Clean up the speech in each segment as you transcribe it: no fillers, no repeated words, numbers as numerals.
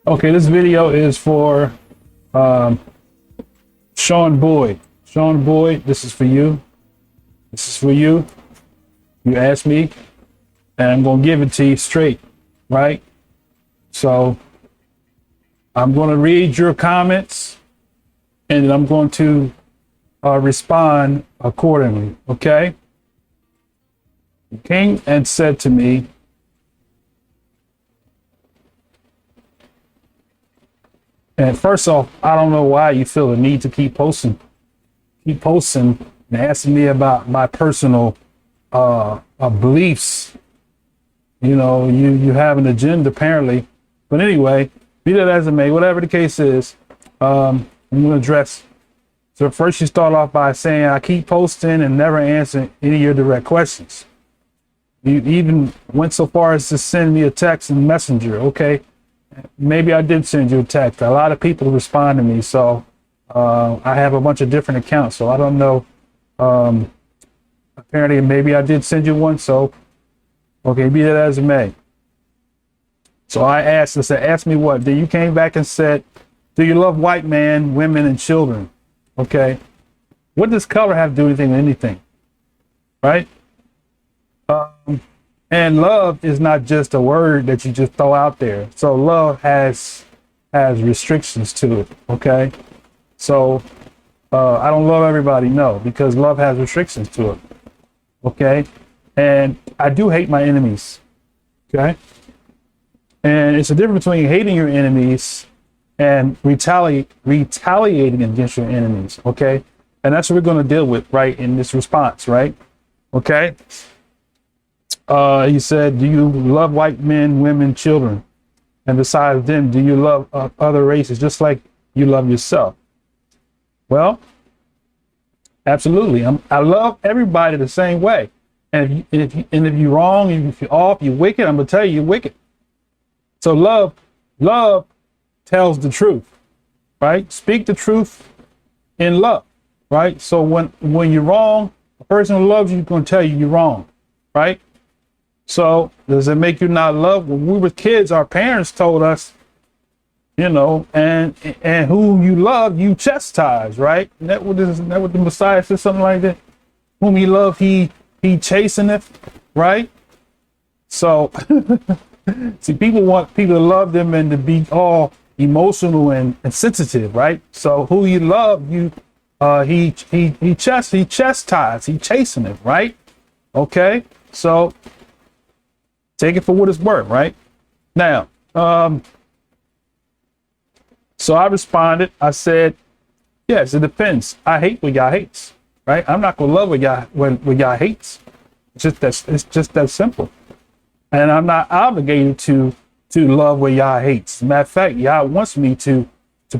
Okay, this video is for um, Sean Boyd. Sean Boyd, this is for you. This is for you. You asked me, and I'm going to give it to you straight, right? So I'm going to read your comments, and then I'm going to respond accordingly, okay? You came and said to me, and first off, I don't know why you feel the need to keep posting and asking me about my personal beliefs. You know, you have an agenda apparently. But anyway, be that as it may, whatever the case is, I'm going to address. So first you start off by saying, I keep posting and never answer any of your direct questions. You even went so far as to send me a text and messenger. Okay, maybe I did send you a text. A lot of people respond to me, so I have a bunch of different accounts, so I don't know. Apparently, maybe I did send you one, so okay, be that as it may. So I said, ask me what? Then you came back and said, do you love white men, women, and children? Okay, what does color have to do with anything, right? And love is not just a word that you just throw out there. So love has restrictions to it. Okay, so I don't love everybody, no, because love has restrictions to it. Okay, and I do hate my enemies. Okay, and it's a difference between hating your enemies and retaliating against your enemies. Okay, and that's what we're going to deal with right in this response, right? Okay. He said, do you love white men, women, children? And besides them, do you love other races just like you love yourself? Well, absolutely. I love everybody the same way. And if you're wrong, if you're off, you're wicked, I'm going to tell you you're wicked. So love tells the truth, right? Speak the truth in love, right? So when you're wrong, a person who loves you is going to tell you you're wrong, right? So does it make you not love? When we were kids, our parents told us, you know, and who you love, you chastise, right? Isn't that what the Messiah said, something like that? Whom he loved, he chasteneth, right? So see, people want people to love them and to be all emotional and sensitive, right? So who you love, he chastise, he chasteneth, right? Okay, so take it for what it's worth, right? Now, so I responded. I said, yes, it depends. I hate what Yah hates, right? I'm not gonna love what Yah hates. It's just that simple. And I'm not obligated to love what Yah hates. As a matter of fact, Yah wants me to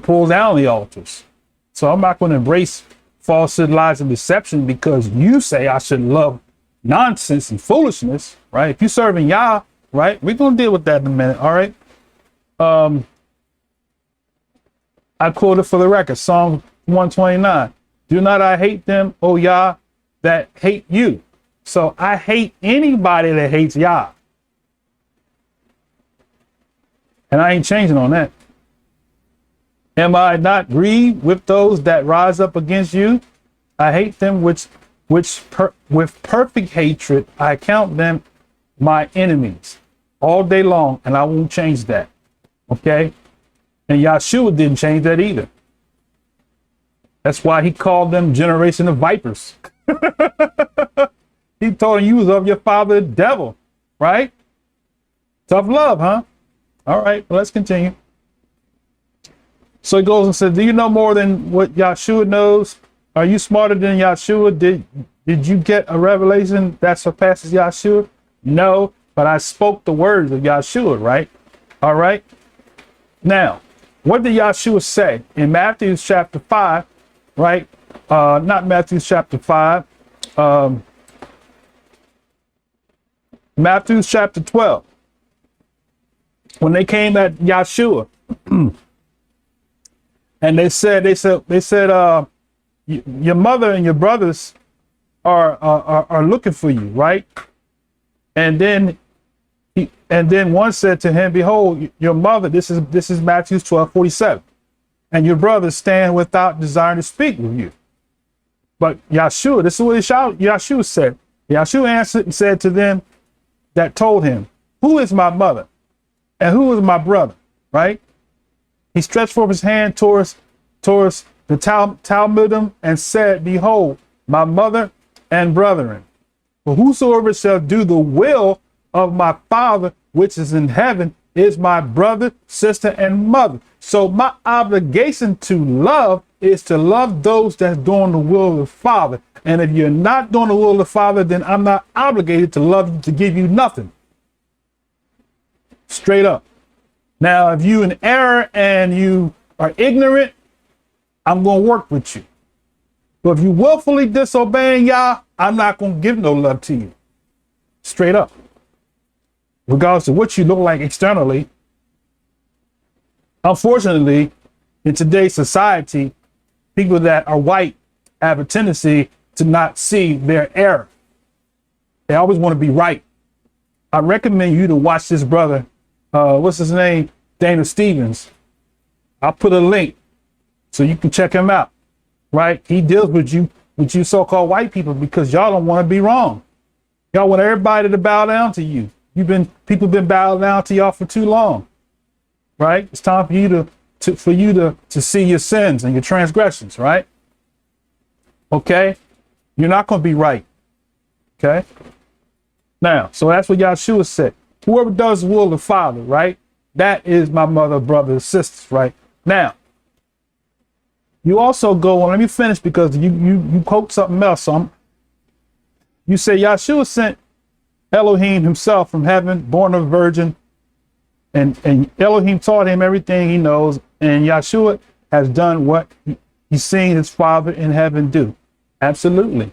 pull down the altars. So I'm not going to embrace falsehood, lies, and deception because you say I should love nonsense and foolishness, right? If you're serving Yah, right, we're gonna deal with that in a minute. All right. I quoted for the record Psalm 129. Do not I hate them, O Yah, that hate you. So I hate anybody that hates Yah, and I ain't changing on that. Am I not grieved with those that rise up against you? I hate them with perfect hatred, I count them my enemies all day long, and I won't change that. Okay? And Yahshua didn't change that either. That's why he called them generation of vipers. He told them you was of your father, the devil, right? Tough love, huh? All right, well, let's continue. So he goes and says, do you know more than what Yahshua knows? Are you smarter than Yahshua? Did you get a revelation that surpasses Yahshua? No, but I spoke the words of Yahshua, right? All right. Now, what did Yahshua say in Matthew chapter 5, right? Not Matthew chapter 5. Matthew chapter 12. When they came at Yahshua and they said, your mother and your brothers are looking for you, right? And then And then one said to him, behold, your mother, this is Matthew 12:47, and your brothers stand without desiring to speak with you. But Yahshua, this is what Yahshua said. Yahshua answered and said to them that told him, who is my mother and who is my brother? Right? He stretched forth his hand towards the Talmudim and said, behold, my mother and brethren. For whosoever shall do the will of my Father which is in heaven is my brother, sister, and mother. So my obligation to love is to love those that's doing the will of the Father. And if you're not doing the will of the Father, then I'm not obligated to love you, to give you nothing. Straight up. Now, if you in error and you are ignorant, I'm going to work with you. But if you willfully disobeying Yah, I'm not going to give no love to you. Straight up. Regardless of what you look like externally. Unfortunately, in today's society, people that are white have a tendency to not see their error. They always want to be right. I recommend you to watch this brother. What's his name? Dana Stevens. I'll put a link so you can check him out. Right? He deals with you so-called white people because y'all don't want to be wrong. Y'all want everybody to bow down to you. People been bowing down to y'all for too long. Right? It's time for you to see your sins and your transgressions, right? Okay? You're not going to be right. Okay? Now, so that's what Yahshua said. Whoever does the will of the Father, right? That is my mother, brother, sisters, right? Now, you also go on, let me finish because you quote something else. So you say Yahshua sent Elohim himself from heaven, born of a virgin, and Elohim taught him everything he knows, and Yahshua has done what he's seen his Father in heaven do. Absolutely.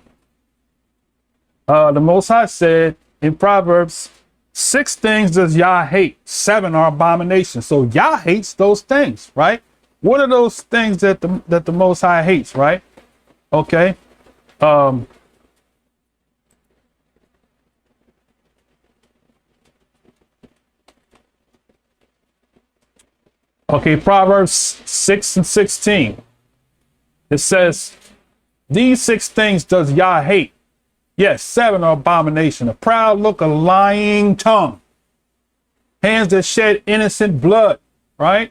The Most High said in Proverbs, 6 things does Yah hate, 7 are abominations. So Yah hates those things, right? What are those things that the Most High hates, right? Okay. Okay, Proverbs 6:16. It says, these 6 things does Yah hate. Yes, 7 are abomination. A proud look, a lying tongue, hands that shed innocent blood, right?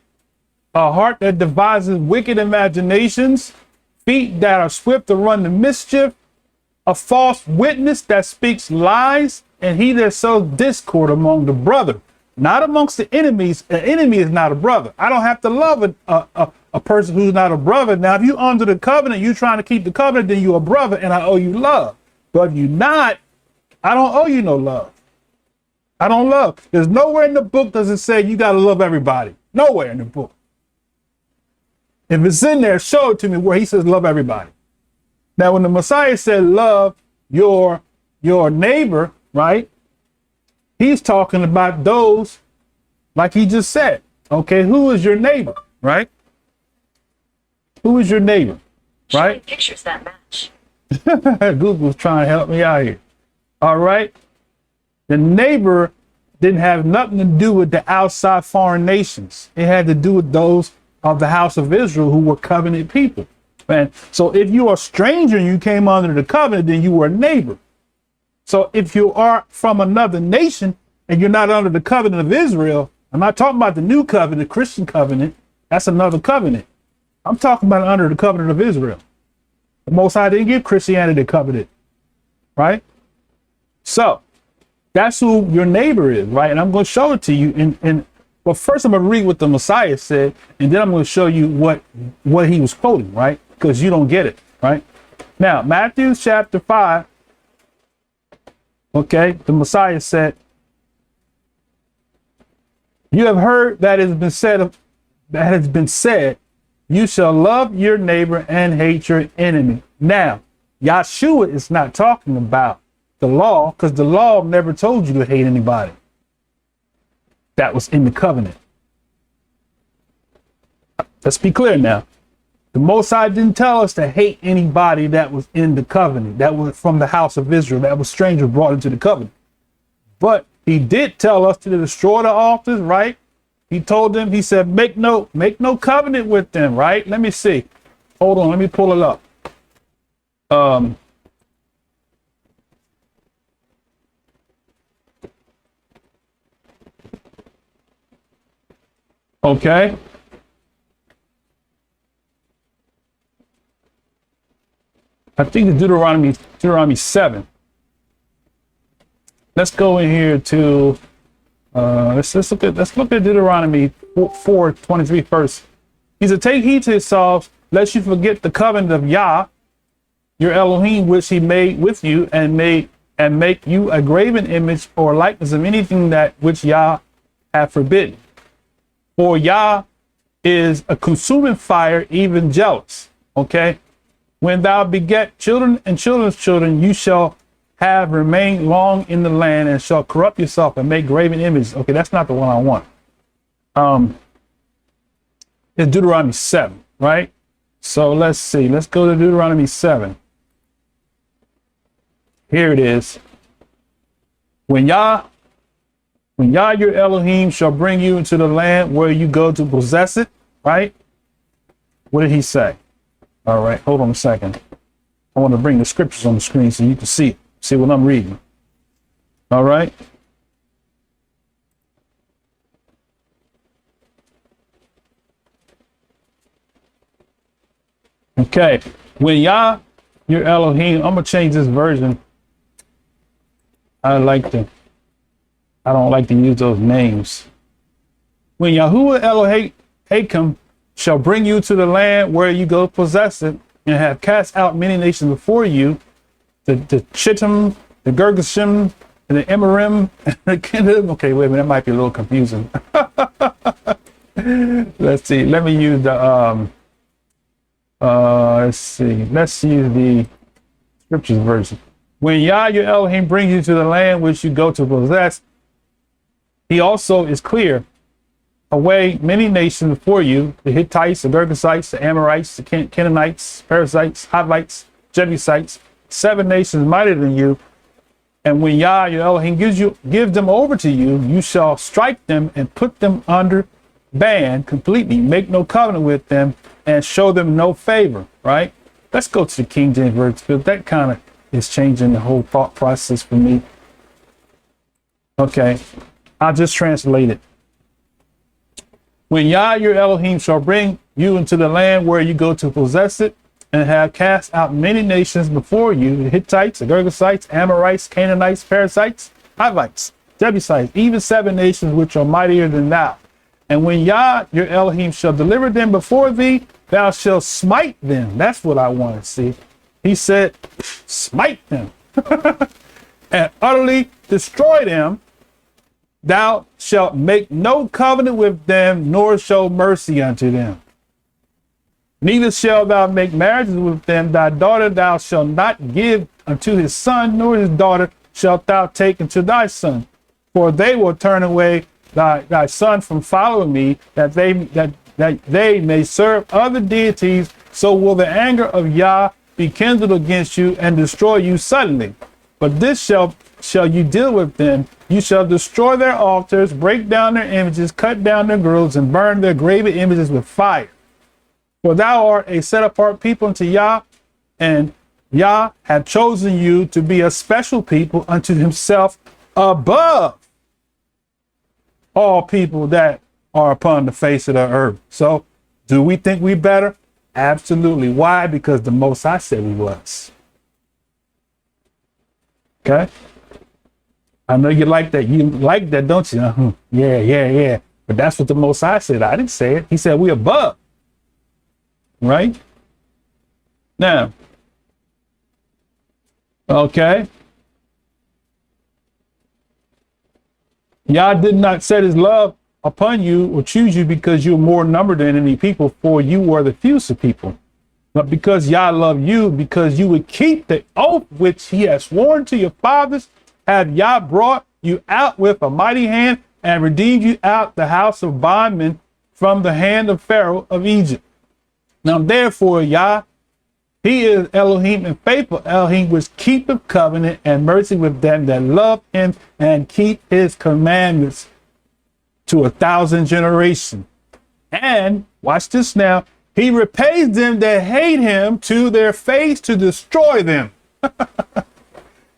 A heart that devises wicked imaginations, feet that are swift to run to mischief, a false witness that speaks lies, and he that sows discord among the brethren. Not amongst the enemies. An enemy is not a brother. I don't have to love a person who's not a brother. Now, if you're under the covenant, you're trying to keep the covenant, then you're a brother and I owe you love. But if you're not, I don't owe you no love. I don't love. There's nowhere in the book does it say you got to love everybody. Nowhere in the book. If it's in there, show it to me where he says love everybody. Now, when the Messiah said love your neighbor, right? He's talking about those, like he just said. Okay, who is your neighbor, right? Who is your neighbor, right? Pictures that match. Google's trying to help me out here. All right. The neighbor didn't have nothing to do with the outside foreign nations. It had to do with those of the house of Israel who were covenant people. Man, so if you are a stranger and you came under the covenant, then you were a neighbor. So if you are from another nation and you're not under the covenant of Israel, I'm not talking about the new covenant, Christian covenant. That's another covenant. I'm talking about under the covenant of Israel. The Most High didn't give Christianity the covenant, right? So that's who your neighbor is, right? And I'm going to show it to you. But first I'm going to read what the Messiah said, and then I'm going to show you what he was quoting, right? Because you don't get it, right? Now, Matthew chapter 5. Okay, the Messiah said, you have heard that it has been said, you shall love your neighbor and hate your enemy. Now, Yahshua is not talking about the law, because the law never told you to hate anybody. That was in the covenant. Let's be clear now. The Most High didn't tell us to hate anybody that was in the covenant, that was from the house of Israel, that was stranger brought into the covenant. But He did tell us to destroy the altars, right? He told them, he said, make no covenant with them, right? Let me see. Hold on, let me pull it up. Okay. I think it's Deuteronomy 7. Let's go in here to let's look at Deuteronomy 4:23 first. He said, take heed to yourselves, lest you forget the covenant of Yah, your Elohim, which he made with you, and make you a graven image or likeness of anything that which Yah hath forbidden. For Yah is a consuming fire, even jealous. Okay. When thou beget children and children's children, you shall have remained long in the land and shall corrupt yourself and make graven images. Okay, that's not the one I want. It's Deuteronomy 7, right? So let's see. Let's go to Deuteronomy 7. Here it is. When Yah your Elohim shall bring you into the land where you go to possess it, right? What did he say? All right, hold on a second. I want to bring the scriptures on the screen so you can see what I'm reading. All right. Okay. When Yah, your Elohim, I'm going to change this version. I don't like to use those names. When Yahuwah Elohim shall bring you to the land where you go possess it, and have cast out many nations before you, the Chittim, the Girgashim, and the Emarim, and the Kingdom. Okay, wait a minute, that might be a little confusing. Let's see. Let me use the let's use the scriptures version. When Yah your Elohim brings you to the land which you go to possess, he also is clear away many nations before you, the Hittites, the Girgashites, the Amorites, the Canaanites, Perizzites, Hivites, Jebusites, 7 nations mightier than you. And when Yah your Elohim gives them over to you, you shall strike them and put them under ban completely, make no covenant with them, and show them no favor, right? Let's go to the King James Version, because that kind of is changing the whole thought process for me. Okay, I'll just translate it. When Yah your Elohim shall bring you into the land where you go to possess it, and have cast out many nations before you, the Hittites, the Girgashites, Amorites, Canaanites, Perizzites, Hivites, Jebusites, even 7 nations which are mightier than thou. And when Yah your Elohim shall deliver them before thee, thou shalt smite them. That's what I want to see. He said, smite them and utterly destroy them. Thou shalt make no covenant with them, nor show mercy unto them. Neither shalt thou make marriages with them. Thy daughter thou shalt not give unto his son, nor his daughter shalt thou take unto thy son. For they will turn away thy son from following me, that they may serve other deities. So will the anger of Yah be kindled against you and destroy you suddenly. But this shall you deal with them. You shall destroy their altars, break down their images, cut down their groves, and burn their graven images with fire. For thou art a set apart people unto Yah, and Yah hath chosen you to be a special people unto himself above all people that are upon the face of the earth. So do we think we better? Absolutely. Why? Because the Most High said we was. Okay. I know you like that. You like that, don't you? Yeah. But that's what the Most High said. I didn't say it. He said we above. Right? Now. Okay. Yah did not set his love upon you or choose you because you are more numbered than any people, for you were the fewest people. But because Yah loved you, because you would keep the oath which he has sworn to your fathers, have Yah brought you out with a mighty hand and redeemed you out the house of bondmen from the hand of Pharaoh of Egypt. Now therefore Yah He is Elohim and faithful Elohim, which keepeth covenant and mercy with them that love him and keep his commandments to 1,000 generations. And watch this now. He repays them that hate him to their face to destroy them.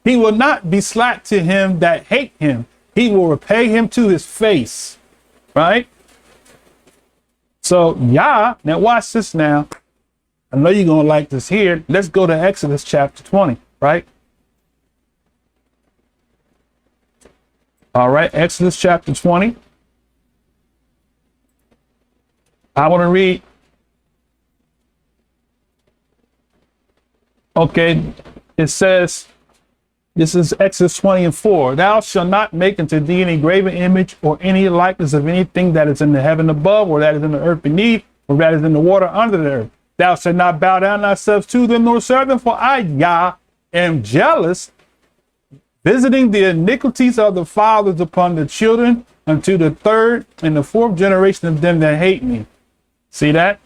He will not be slack to him that hate him. He will repay him to his face. Right? So Yah, now watch this now. I know you're going to like this here. Let's go to Exodus chapter 20, right? All right, Exodus chapter 20. I want to read. Okay, it says, this is Exodus 20:4. Thou shalt not make unto thee any graven image or any likeness of anything that is in the heaven above, or that is in the earth beneath, or that is in the water under the earth. Thou shalt not bow down thyself to them nor serve them, for I, Yah, am jealous, visiting the iniquities of the fathers upon the children unto the third and the fourth generation of them that hate me. See that?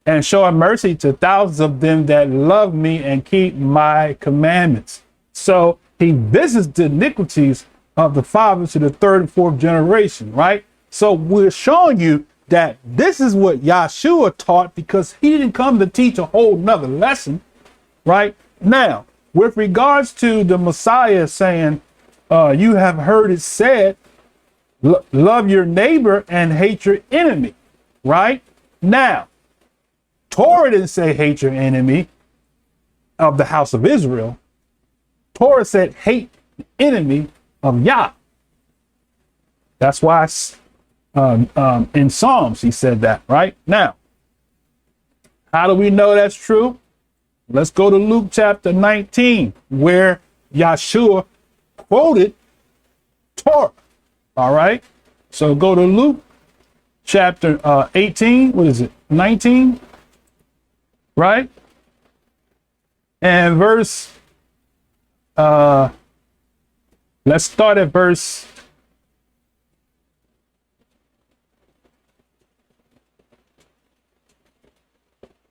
And showing mercy to thousands of them that love me and keep my commandments. So he visits the iniquities of the fathers to the third and fourth generation, right? So we're showing you that this is what Yahshua taught, because he didn't come to teach a whole nother lesson, right? Now, with regards to the Messiah saying, you have heard it said, love your neighbor and hate your enemy, right? Now, Torah didn't say hate your enemy of the house of Israel. Torah said hate the enemy of Yah. That's why in Psalms he said that, right? Now, how do we know that's true? Let's go to Luke chapter 19, where Yahshua quoted Torah. All right. So go to Luke chapter 18. What is it? 19. Right. And verse. Let's start at verse.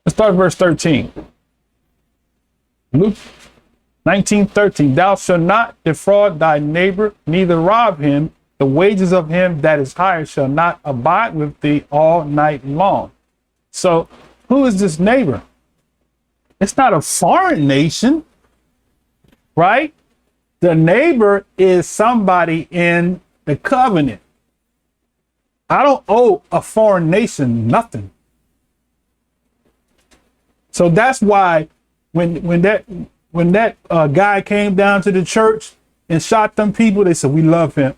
Let's start at verse 13. Luke 19:13. Thou shalt not defraud thy neighbor, neither rob him. The wages of him that is hired shall not abide with thee all night long. So who is this neighbor? It's not a foreign nation, right? The neighbor is somebody in the covenant. I don't owe a foreign nation nothing. So that's why when that guy came down to the church and shot them people, they said, we love him.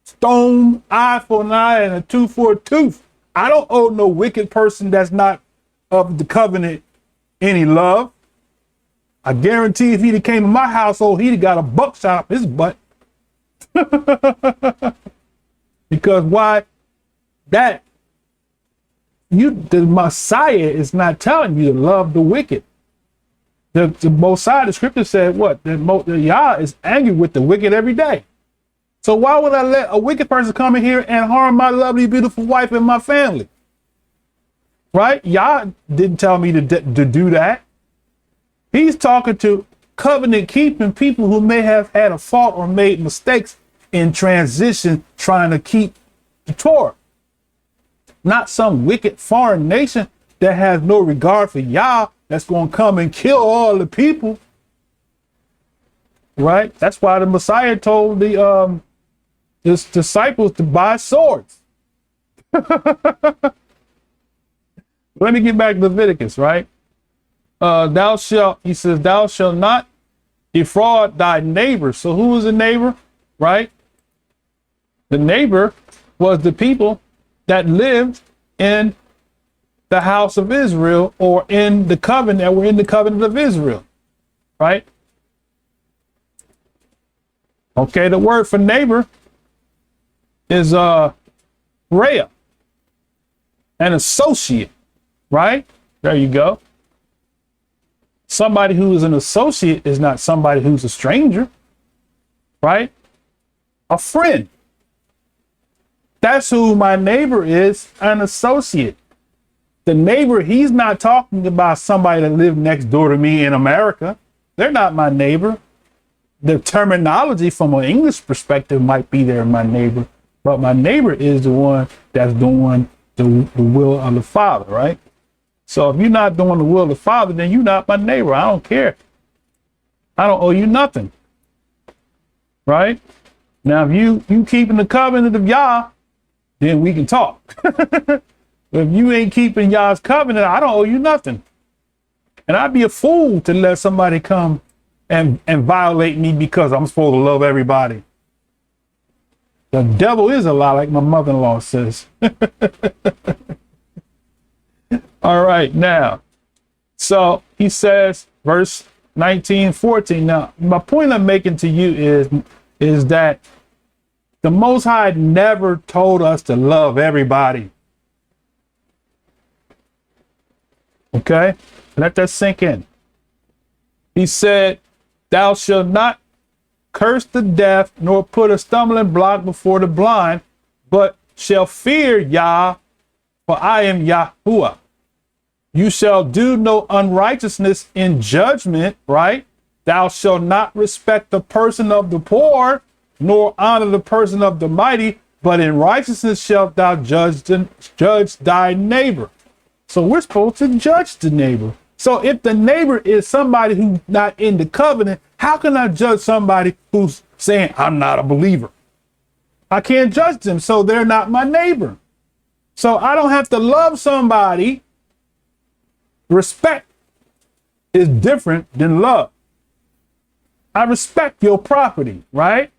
Stone, eye for an eye and a tooth for a tooth. I don't owe no wicked person that's not of the covenant any love. I guarantee if he'd came to my household, he'd have got a buckshot up his butt. Because why? The Messiah is not telling you to love the wicked. The Messiah, the scripture said what? The Yah is angry with the wicked every day. So why would I let a wicked person come in here and harm my lovely, beautiful wife and my family? Right? Yah didn't tell me to do that. He's talking to covenant keeping people who may have had a fault or made mistakes in transition trying to keep the Torah. Not some wicked foreign nation that has no regard for Yah that's going to come and kill all the people. Right? That's why the Messiah told the disciples to buy swords. Let me get back to Leviticus, right? He says, thou shalt not defraud thy neighbor. So who was the neighbor, right? The neighbor was the people that lived in the house of Israel, or in the covenant, that were in the covenant of Israel, right? Okay, the word for neighbor is Rhea, an associate, right? There you go. Somebody who is an associate is not somebody who's a stranger, right? A friend. That's who my neighbor is, an associate. The neighbor, he's not talking about somebody that lives next door to me in America. They're not my neighbor. The terminology from an English perspective might be they're my neighbor, but my neighbor is the one that's doing the will of the Father, right? So if you're not doing the will of the Father, then you're not my neighbor. I don't care. I don't owe you nothing, right? Now, if you keeping the covenant of Yah, then we can talk. If you ain't keeping Yah's covenant, I don't owe you nothing. And I'd be a fool to let somebody come and violate me because I'm supposed to love everybody. The devil is a lie, like my mother-in-law says. All right, now, so he says, verse 19, 14. Now, my point I'm making to you is that the Most High never told us to love everybody. Okay, let that sink in. He said, thou shalt not curse the deaf, nor put a stumbling block before the blind, but shall fear Yah, for I am Yahuwah. You shall do no unrighteousness in judgment, right? Thou shalt not respect the person of the poor, nor honor the person of the mighty, but in righteousness shalt thou judge thy neighbor. So we're supposed to judge the neighbor. So if the neighbor is somebody who's not in the covenant, how can I judge somebody who's saying, I'm not a believer? I can't judge them, so they're not my neighbor. So I don't have to love somebody. Respect is different than love. I respect your property, right?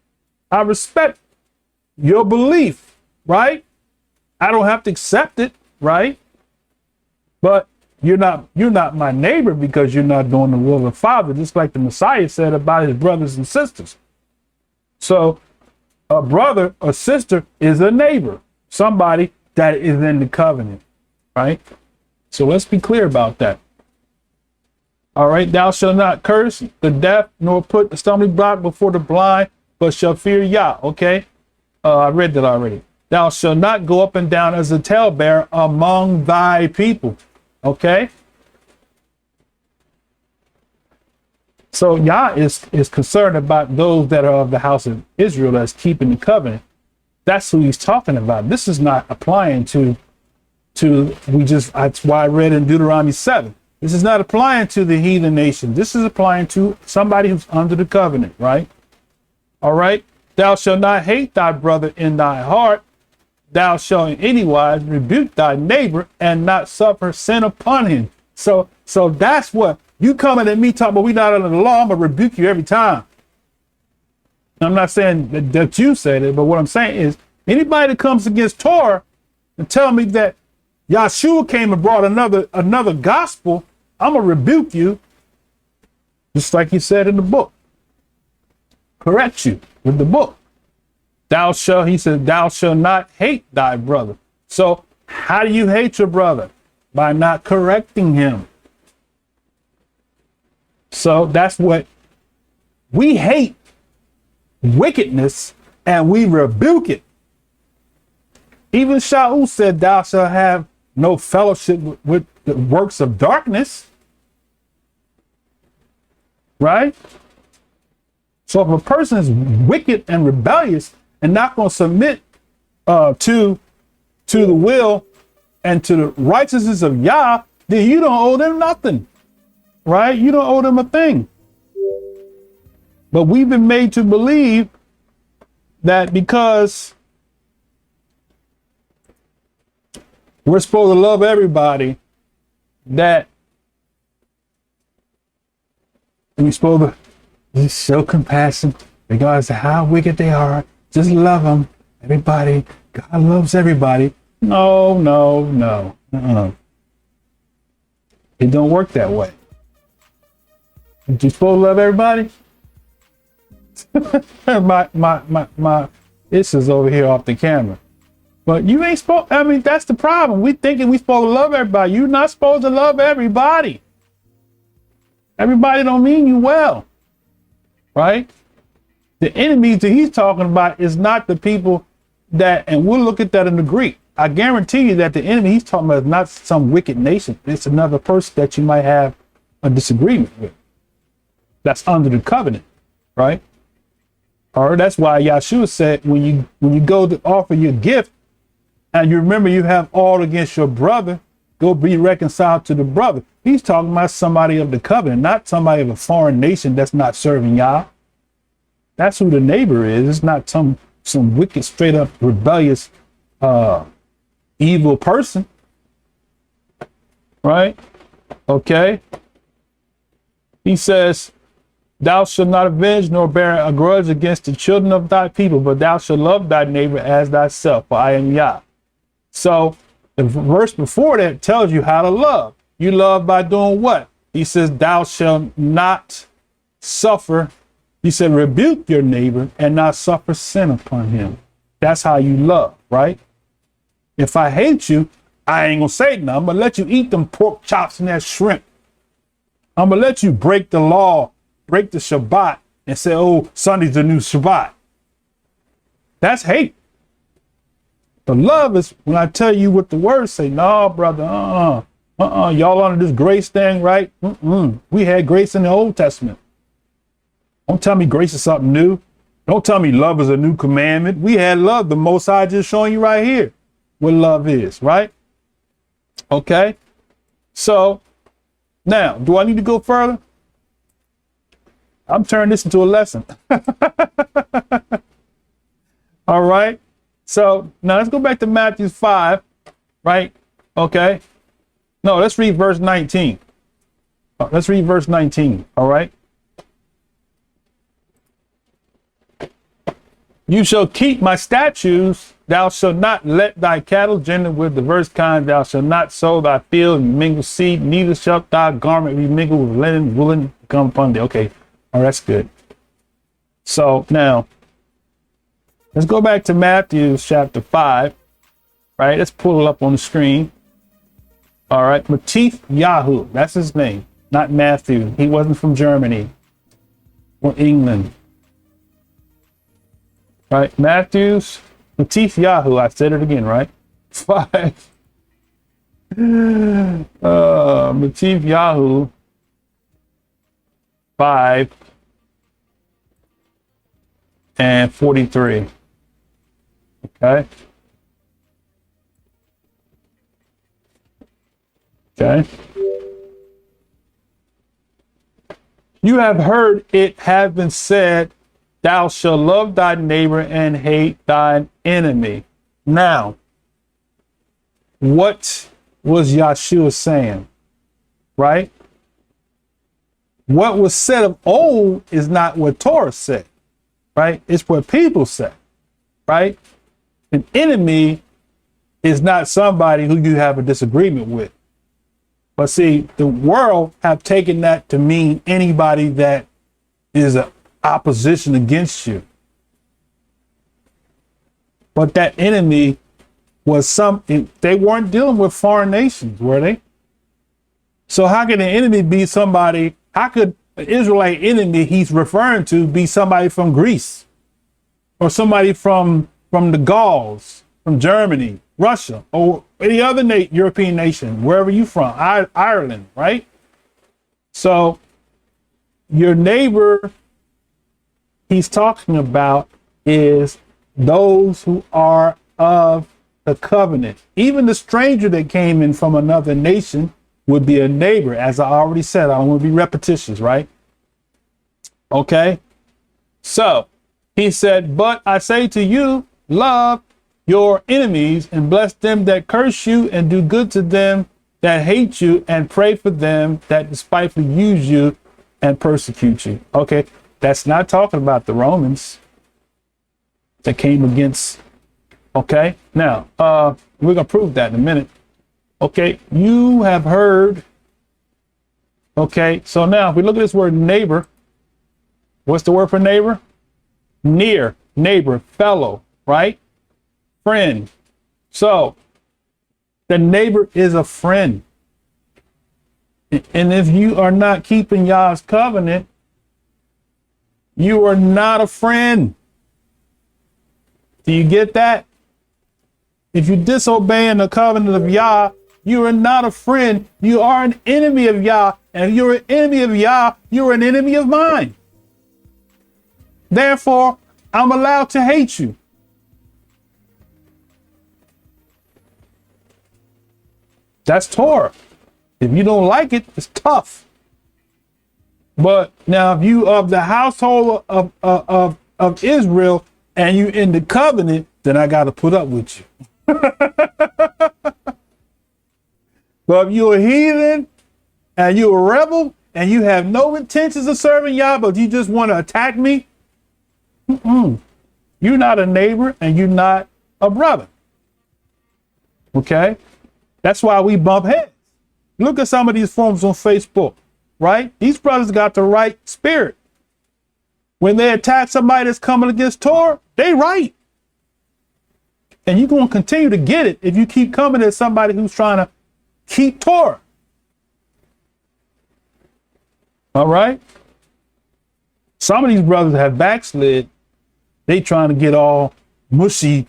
I respect your belief, right? I don't have to accept it, right? But you're not my neighbor because you're not doing the will of the Father, just like the Messiah said about his brothers and sisters. So a brother or sister is a neighbor, somebody that is in the covenant, right? So let's be clear about that. All right, thou shalt not curse the deaf, nor put a stumbling block before the blind, but shall fear Yah. Okay, I read that already. Thou shalt not go up and down as a talebearer among thy people. Okay. So Yah is concerned about those that are of the house of Israel that's keeping the covenant. That's who he's talking about. This is not applying to that's why I read in Deuteronomy 7. This is not applying to the heathen nation. This is applying to somebody who's under the covenant, right? All right. Thou shalt not hate thy brother in thy heart. Thou shalt in any wise rebuke thy neighbor and not suffer sin upon him. So that's what you coming at me talking about. We not under the law. I'm gonna rebuke you every time. I'm not saying that you said it, but what I'm saying is anybody that comes against Torah and tell me that Yahshua came and brought another gospel, I'm gonna rebuke you, just like he said in the book. Correct you with the book. He said, thou shalt not hate thy brother. So how do you hate your brother? By not correcting him. So that's what we hate, wickedness, and we rebuke it. Even Shaul said, thou shalt have no fellowship with the works of darkness. Right? So if a person is wicked and rebellious and not going to submit to the will and to the righteousness of Yah, then you don't owe them nothing, right? You don't owe them a thing. But we've been made to believe that because we're supposed to love everybody, that we're supposed to just show compassion regardless of how wicked they are. Just love them. Everybody, God loves everybody. No. It don't work that way. You supposed to love everybody? my issues over here off the camera. But you ain't supposed, I mean, that's the problem. We thinking we supposed to love everybody. You're not supposed to love everybody. Everybody don't mean you well, right? The enemies that he's talking about is not the people that, and we'll look at that in the Greek. I guarantee you that the enemy he's talking about is not some wicked nation. It's another person that you might have a disagreement with. That's under the covenant, right? Or that's why Yahshua said when you go to offer your gift and you remember you have all against your brother, go be reconciled to the brother. He's talking about somebody of the covenant, not somebody of a foreign nation that's not serving Yah. That's who the neighbor is. It's not some wicked, straight up rebellious, evil person, right? Okay. He says, thou shalt not avenge nor bear a grudge against the children of thy people, but thou shalt love thy neighbor as thyself, for I am Yah. So the verse before that tells you how to love. You love by doing what? He says, thou shalt not suffer. He said, rebuke your neighbor and not suffer sin upon him. That's how you love, right? If I hate you, I ain't gonna say nothing. I'm gonna let you eat them pork chops and that shrimp. I'm gonna let you break the law, break the Shabbat, and say, oh, Sunday's the new Shabbat. That's hate. But love is when I tell you what the words say. No, brother, y'all under this grace thing, right? We had grace in the Old Testament. Don't tell me grace is something new. Don't tell me love is a new commandment. We had love. The Most High just showing you right here what love is, right? Okay. So now, do I need to go further? I'm turning this into a lesson. All right. So now let's go back to Matthew 5, right? Okay. No, let's read verse 19. Let's read verse 19. All right. You shall keep my statutes. Thou shalt not let thy cattle gender with diverse kinds. Thou shalt not sow thy field and mingle seed. Neither shalt thy garment be mingled with linen, woolen, come upon thee. Okay. All right, that's good. So now let's go back to Matthew chapter 5. Right. Let's pull it up on the screen. All right. Matif Yahoo. That's his name. Not Matthew. He wasn't from Germany or England. Right, Matthew's Matif Yahoo. I said it again, right? 5. Matif Yahoo 5 and 43. Okay. Okay. You have heard it have been said, thou shalt love thy neighbor and hate thine enemy. Now, what was Yahshua saying? Right? What was said of old is not what Torah said. Right? It's what people say. Right? An enemy is not somebody who you have a disagreement with. But see, the world have taken that to mean anybody that is an opposition against you. But that enemy was they weren't dealing with foreign nations, were they? So how could an enemy be somebody, how could an Israelite enemy he's referring to be somebody from Greece or somebody from the Gauls, from Germany, Russia, or any other European nation, wherever you from, Ireland, right? So your neighbor he's talking about is those who are of the covenant. Even the stranger that came in from another nation would be a neighbor, as I already said. I don't want to be repetitious, right? Okay. So he said, but I say to you, love your enemies and bless them that curse you and do good to them that hate you and pray for them that despitefully use you and persecute you. Okay. That's not talking about the Romans that came against. Okay. Now, we're going to prove that in a minute. Okay. You have heard. Okay. So now if we look at this word neighbor, what's the word for neighbor? Near, neighbor, fellow, right? Friend. So the neighbor is a friend. And if you are not keeping Yah's covenant, you are not a friend. Do you get that? If you disobey the covenant of Yah, you are not a friend. You are an enemy of Yah. And if you're an enemy of Yah, you're an enemy of mine. Therefore, I'm allowed to hate you. That's Torah. If you don't like it, it's tough. But now, if you of the household of Israel and you in the covenant, then I got to put up with you. But if you're a heathen and you're a rebel and you have no intentions of serving Yah, but you just want to attack me, you're not a neighbor and you're not a brother. Okay? That's why we bump heads. Look at some of these forums on Facebook, right? These brothers got the right spirit. When they attack somebody that's coming against Torah, they right. And you're going to continue to get it if you keep coming at somebody who's trying to keep Torah. All right? Some of these brothers have backslid. They trying to get all mushy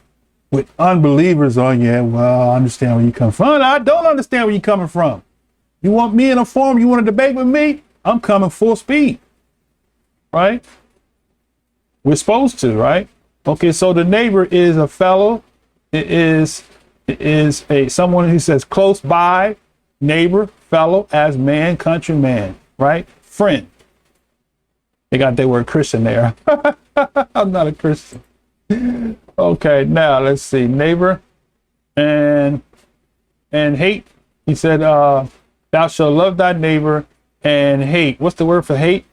with unbelievers. Oh, yeah, well, I understand where you come from. No, I don't understand where you're coming from. You want me in a forum? You want to debate with me? I'm coming full speed. Right? We're supposed to, right? Okay, so the neighbor is a fellow. It is someone who says close by, neighbor, fellow, as man, countryman, right? Friend. They got their word Christian there. I'm not a Christian. Okay, now let's see. Neighbor and hate. He said, thou shalt love thy neighbor and hate. What's the word for hate?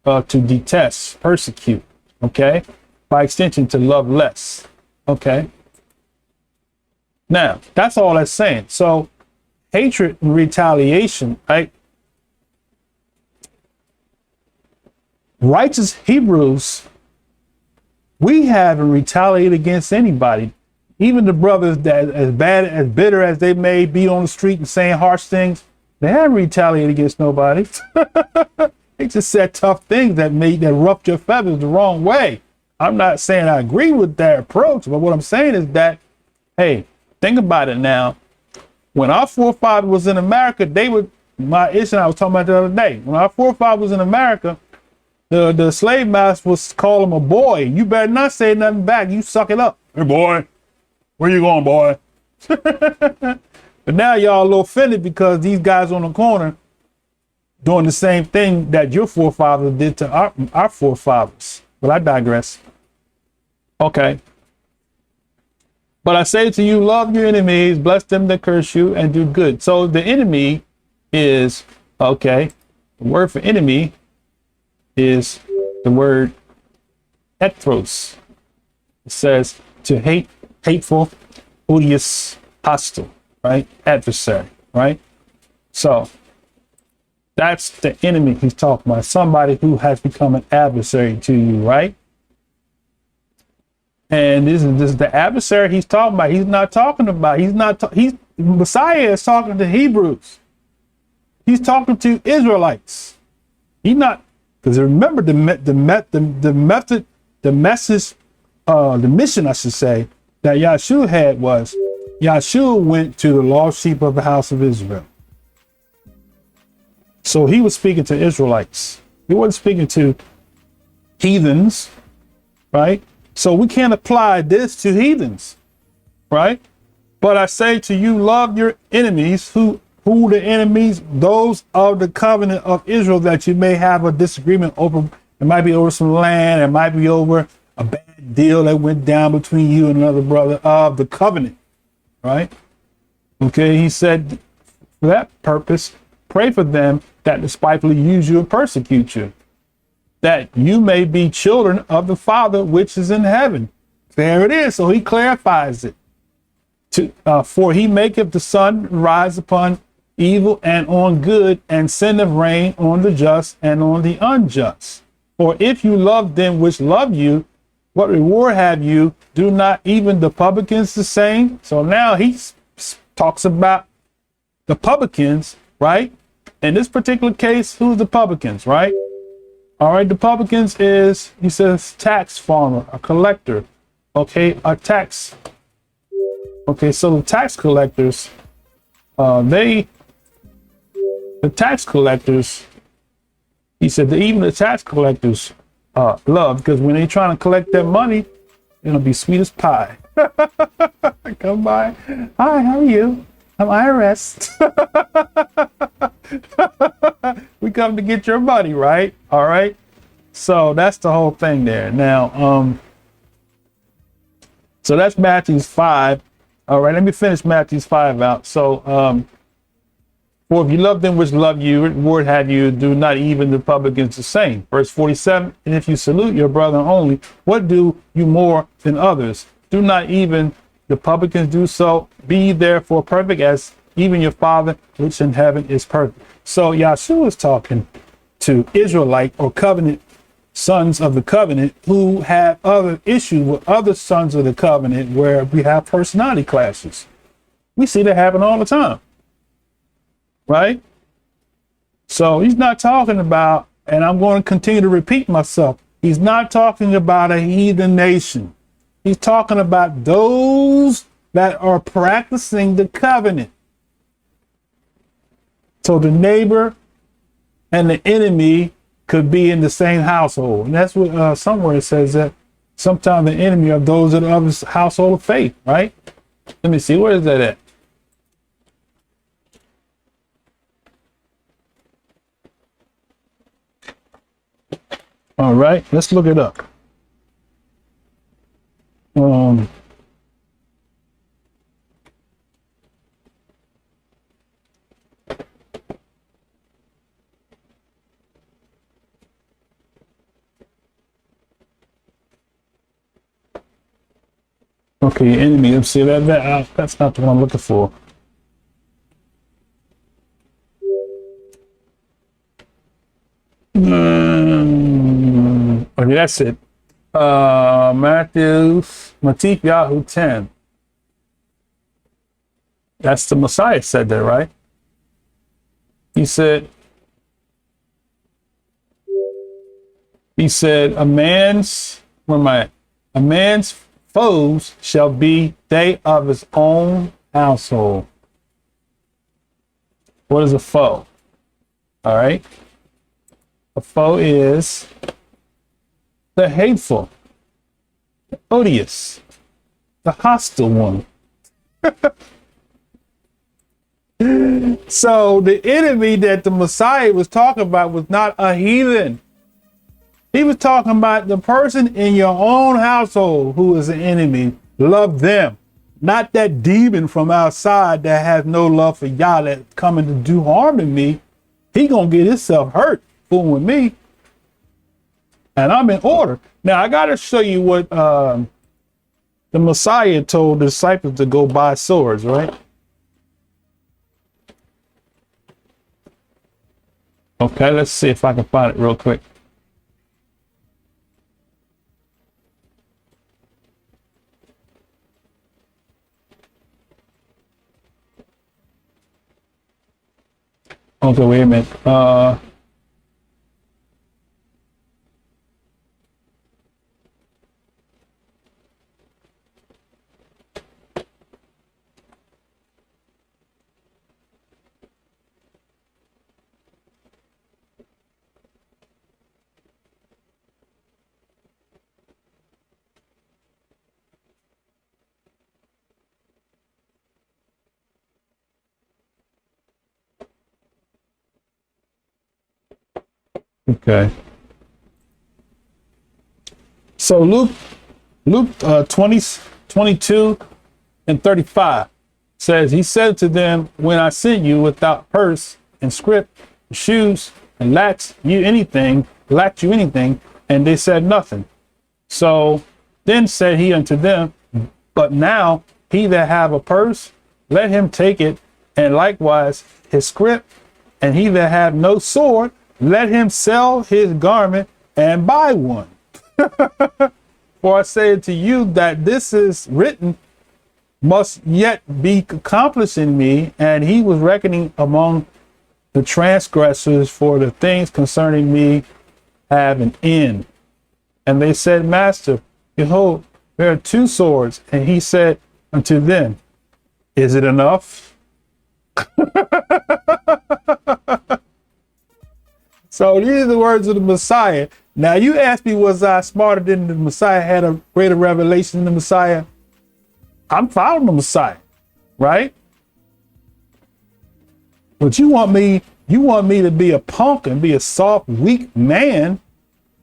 To detest, persecute. Okay. By extension, to love less. Okay. Now, that's all that's saying. So hatred and retaliation, right? Righteous Hebrews, we haven't retaliated against anybody. Even the brothers that as bad, as bitter as they may be on the street and saying harsh things, they haven't retaliated against nobody. They just said tough things that ruffled your feathers the wrong way. I'm not saying I agree with that approach, but what I'm saying is that, hey, think about it now. When our forefathers was in America, my issue I was talking about the other day. When our forefathers was in America, the slave master was calling him a boy. You better not say nothing back. You suck it up. Hey, boy, where you going, boy? But now y'all a little offended because these guys on the corner doing the same thing that your forefathers did to our forefathers. But I digress. Okay. But I say to you, love your enemies, bless them that curse you, and do good. So the enemy is, okay, the word for enemy is the word ethros. It says to hate, hateful, odious, hostile, right? Adversary, right? So that's the enemy he's talking about. Somebody who has become an adversary to you, right? And this is the adversary he's talking about. He's not talking about, Messiah is talking to Hebrews. He's talking to Israelites. He's not, because remember the mission, I should say, that Yahshua had was, Yahshua went to the lost sheep of the house of Israel. So he was speaking to Israelites. He wasn't speaking to heathens, right? So we can't apply this to heathens, right? But I say to you, love your enemies. Who the enemies? Those of the covenant of Israel that you may have a disagreement over. It might be over some land. It might be over a bad deal that went down between you and another brother of the covenant, right? Okay, he said, for that purpose, pray for them that despitefully use you and persecute you, that you may be children of the Father which is in heaven. There it is. So he clarifies it. For he maketh the sun rise upon evil and on good, and sendeth rain on the just and on the unjust. For if you love them which love you, what reward have you? Do not even the publicans the same? So now he talks about the publicans, right? In this particular case, who's the publicans, right? All right, the publicans is, he says, tax farmer, a collector, okay, a tax Okay, so the tax collectors, the tax collectors, he said that even the tax collectors love, because when they're trying to collect their money, it'll be sweet as pie. Come by. Hi, how are you? I'm IRS. We come to get your money, right? All right. So that's the whole thing there. Now, so that's Matthew 5. All right, let me finish Matthew 5 out. So, for if you love them which love you, reward have you, do not even the publicans the same. Verse 47, and if you salute your brother only, what do you more than others? Do not even the publicans do so? Be therefore perfect as even your Father which in heaven is perfect. So Yahshua is talking to Israelite or covenant sons of the covenant who have other issues with other sons of the covenant where we have personality clashes. We see that happen all the time. Right? So he's not talking about, and I'm going to continue to repeat myself, he's not talking about a heathen nation. He's talking about those that are practicing the covenant. So the neighbor and the enemy could be in the same household. And that's what somewhere it says that sometimes the enemy of those that are of his household of faith, right? Let me see, where is that at? All right, let's look it up. Okay, enemy. Let's see that's not the one I'm looking for. Okay, that's it. Matthew Yahoo 10. That's the Messiah said that, right? He said, a man's foes shall be they of his own household. What is a foe? All right. A foe is the hateful, the odious, the hostile one. So the enemy that the Messiah was talking about was not a heathen. He was talking about the person in your own household who is an enemy. Love them, not that demon from outside that has no love for y'all that's coming to do harm to me. He gonna get himself hurt fooling with me. And I'm in order. Now I gotta show you what the Messiah told the disciples to go buy swords, right? Okay, let's see if I can find it real quick. Okay, wait a minute. Okay. So Luke 22 and 35 says, he said to them, when I sent you without purse and scrip, shoes, and lacked you anything, and they said nothing. So then said he unto them, but now he that have a purse, let him take it, and likewise his scrip, and he that have no sword, let him sell his garment and buy one. For I say to you that this is written must yet be accomplished in me. And he was reckoning among the transgressors, for the things concerning me have an end. And they said, Master, behold, there are two swords. And he said unto them, Is it enough? So these are the words of the Messiah. Now you ask me, was I smarter than the Messiah, had a greater revelation than the Messiah? I'm following the Messiah, right? But you want me to be a punk and be a soft, weak man.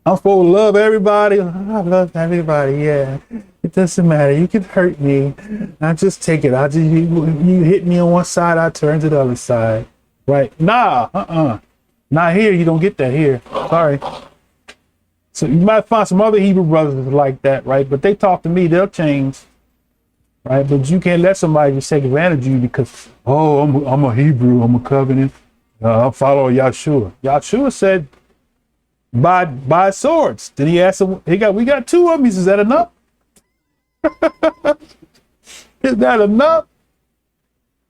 I'm supposed to love everybody. I love everybody, yeah. It doesn't matter. You can hurt me. I just take it. You hit me on one side, I turn to the other side. Right? Nah, not here. You don't get that here. Sorry. So you might find some other Hebrew brothers like that, right? But they talk to me, they'll change. Right? But you can't let somebody just take advantage of you because, oh, I'm a Hebrew, I'm a covenant. I'll follow Yahshua. Yahshua said, buy swords. Then he asked him, we got two of them. He says, is that enough? Is that enough?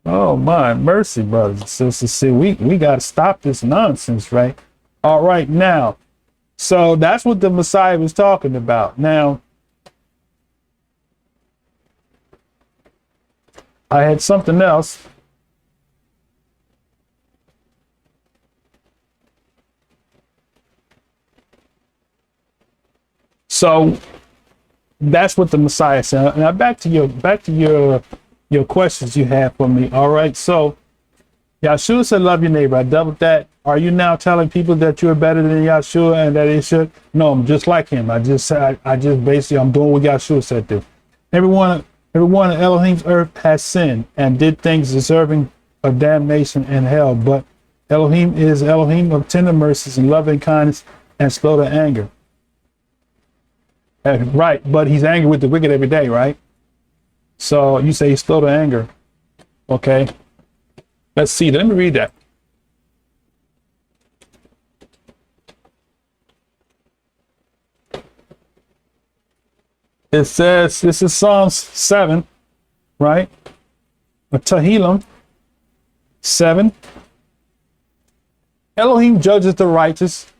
Oh my mercy, brothers and sisters. See, we got to stop this nonsense, right? All right, now. So that's what the Messiah was talking about. Now, I had something else. So that's what the Messiah said. Now back to your questions you have for me. All right. So Yahshua said, love your neighbor. I doubled that. Are you now telling people that you're better than Yahshua and that they should? No, I'm just like him. I just basically, I'm doing what Yahshua said to. Everyone on Elohim's earth has sinned and did things deserving of damnation and hell. But Elohim is Elohim of tender mercies and loving kindness and slow to anger. Right, but he's angry with the wicked every day, right? So you say he's slow to anger. Okay. Let's see. Let me read that. It says, this is Psalms 7, right? Tehillim 7. Elohim judges the righteous,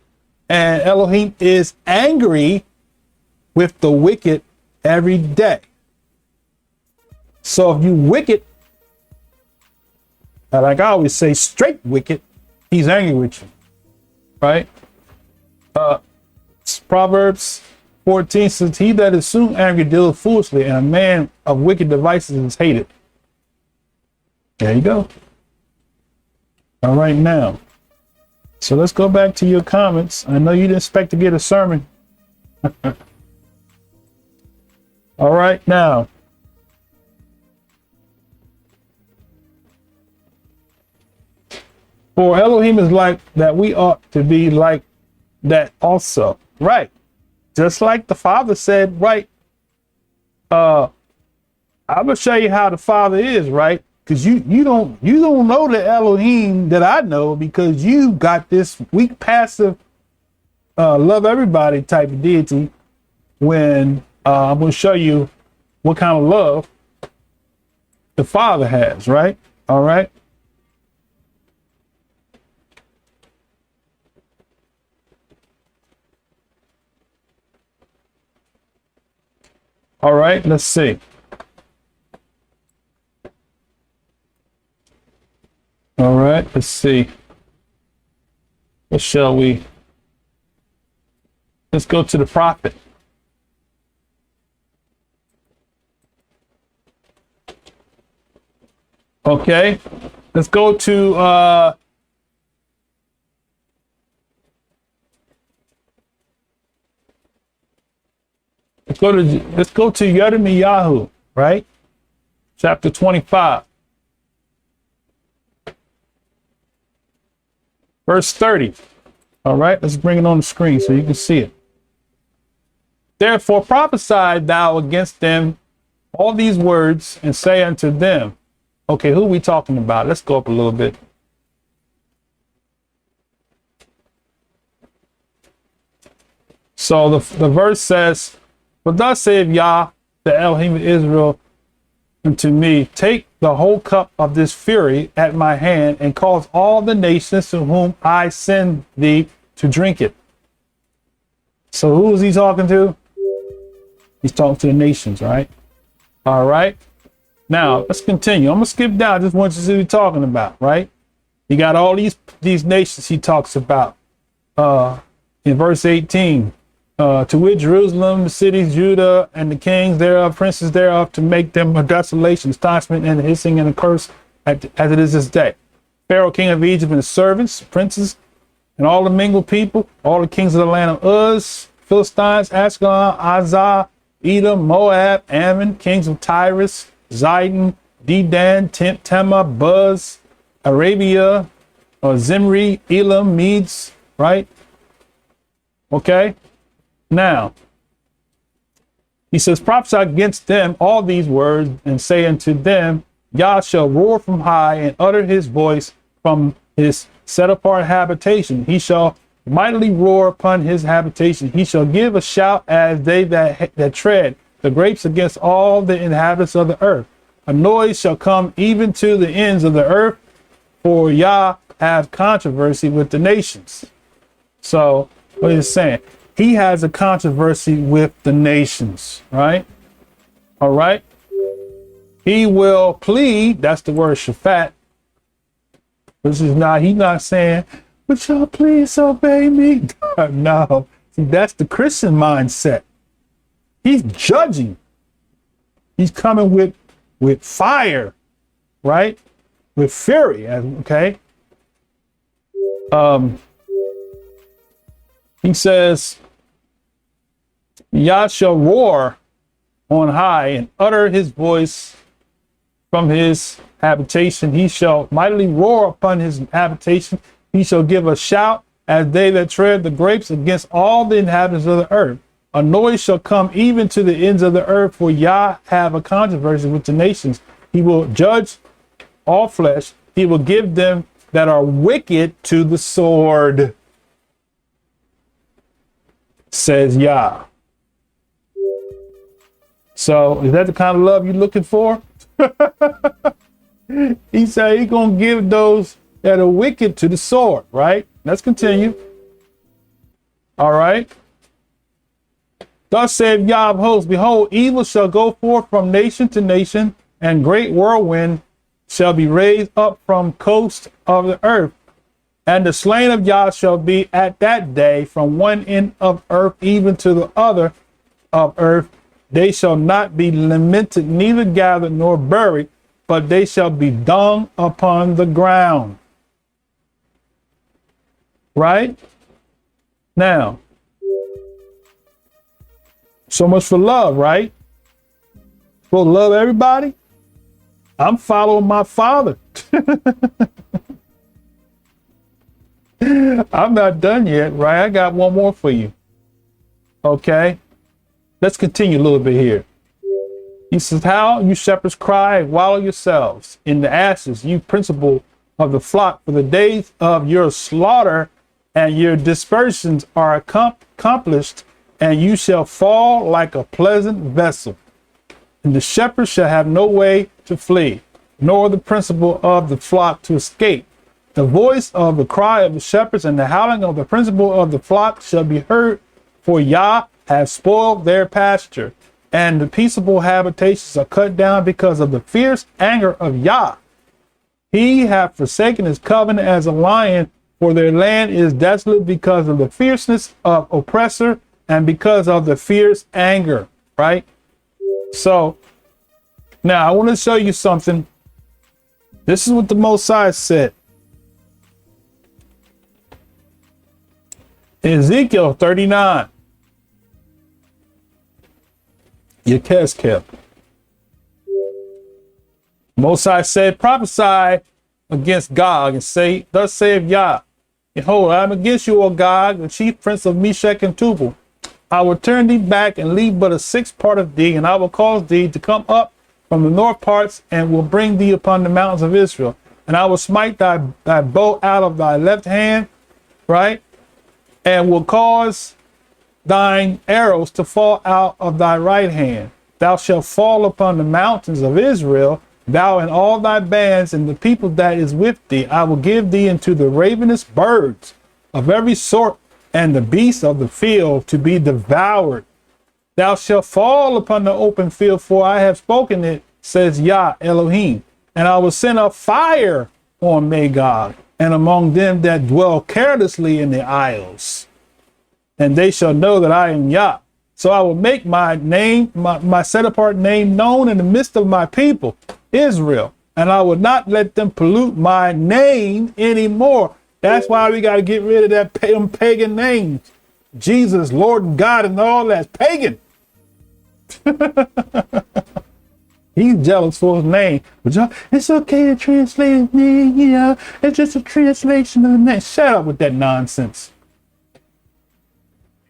and Elohim is angry with the wicked every day. So if you wicked, like I always say, straight wicked, he's angry with you, right? Proverbs 14 says, he that is soon angry dealeth foolishly, and a man of wicked devices is hated. There you go. All right, now. So let's go back to your comments. I know you didn't expect to get a sermon. All right, now. For Elohim is like that, we ought to be like that also. Right. Just like the Father said, right? I'm gonna show you how the Father is, right? Because you don't know the Elohim that I know, because you got this weak, passive, love everybody type of deity. When I'm gonna show you what kind of love the Father has, right? All right. All right, let's see. All right, let's see. What shall we? Let's go to the prophet. Okay, let's go to let's go to Yirmiyahu, right? Chapter 25. Verse 30. All right, let's bring it on the screen so you can see it. Therefore prophesy thou against them all these words, and say unto them. Okay, who are we talking about? Let's go up a little bit. So the verse says, but thus saith Yah, the Elohim of Israel, unto me, take the whole cup of this fury at my hand, and cause all the nations to whom I send thee to drink it. So who is he talking to? He's talking to the nations, right? All right. Now let's continue. I'm gonna skip down. I just want you to see what he's talking about, right? You got all these nations he talks about in verse 18. To wit, Jerusalem, the cities, Judah, and the kings thereof, princes thereof, to make them a desolation, astonishment, and hissing, and a curse, as it is this day. Pharaoh, king of Egypt, and his servants, princes, and all the mingled people, all the kings of the land of Uz, Philistines, Ashkelon, Azah, Edom, Moab, Ammon, kings of Tyrus, Zidon, Dedan, Tema, Buz, Arabia, Zimri, Elam, Medes, right? Okay. Now, he says, prophesy against them all these words, and say unto them, Yah shall roar from high, and utter his voice from his set apart habitation. He shall mightily roar upon his habitation. He shall give a shout as they that tread the grapes against all the inhabitants of the earth. A noise shall come even to the ends of the earth, for Yah hath controversy with the nations. So, what is saying? He has a controversy with the nations, right? All right. He will plead. That's the word shaphat. This is not, he's not saying, but y'all please obey me. No, see, that's the Christian mindset. He's judging. He's coming with fire, right? With fury, okay? He says, Yah shall roar on high and utter his voice from his habitation. He shall mightily roar upon his habitation. He shall give a shout as they that tread the grapes against all the inhabitants of the earth. A noise shall come even to the ends of the earth, for Yah have a controversy with the nations. He will judge all flesh. He will give them that are wicked to the sword, says Yah. So is that the kind of love you're looking for? He said he's going to give those that are wicked to the sword, right? Let's continue. All right. Thus saith Yah of hosts, behold, evil shall go forth from nation to nation, and great whirlwind shall be raised up from coast of the earth. And the slain of Yah shall be at that day from one end of earth even to the other of earth. They shall not be lamented, neither gathered nor buried, but they shall be dung upon the ground. Right? Now, so much for love, right? Supposed to love everybody? I'm following my father. I'm not done yet, right? I got one more for you. Okay. Let's continue a little bit here. He says, how you shepherds cry, wallow yourselves in the ashes, you principal of the flock, for the days of your slaughter and your dispersions are accomplished, and you shall fall like a pleasant vessel. And the shepherd shall have no way to flee, nor the principal of the flock to escape. The voice of the cry of the shepherds and the howling of the principal of the flock shall be heard, for Yah has spoiled their pasture, and the peaceable habitations are cut down because of the fierce anger of Yah. He hath forsaken his covenant as a lion, for their land is desolate because of the fierceness of oppressor and because of the fierce anger, right? So now I want to show you something. This is what the Most High said. In Ezekiel 39, Yekeskel, Most High said, prophesy against Gog and say, thus saith Yah, behold, I am against you, O Gog, the chief prince of Meshech and Tubal. I will turn thee back and leave but a sixth part of thee, and I will cause thee to come up from the north parts, and will bring thee upon the mountains of Israel. And I will smite thy bow out of thy left hand, right? And will cause thine arrows to fall out of thy right hand. Thou shalt fall upon the mountains of Israel, thou and all thy bands, and the people that is with thee. I will give thee into the ravenous birds of every sort, and the beasts of the field to be devoured. Thou shalt fall upon the open field, for I have spoken it, says Yah Elohim, and I will send a fire on Magog and among them that dwell carelessly in the isles, and they shall know that I am Yah. So I will make my name, my set apart name known in the midst of my people, Israel, and I will not let them pollute my name anymore. That's why we got to get rid of them pagan names. Jesus, Lord and God, and all that's pagan. He's jealous for his name. But y'all, it's okay to translate his name, you know. It's just a translation of the name. Shut up with that nonsense.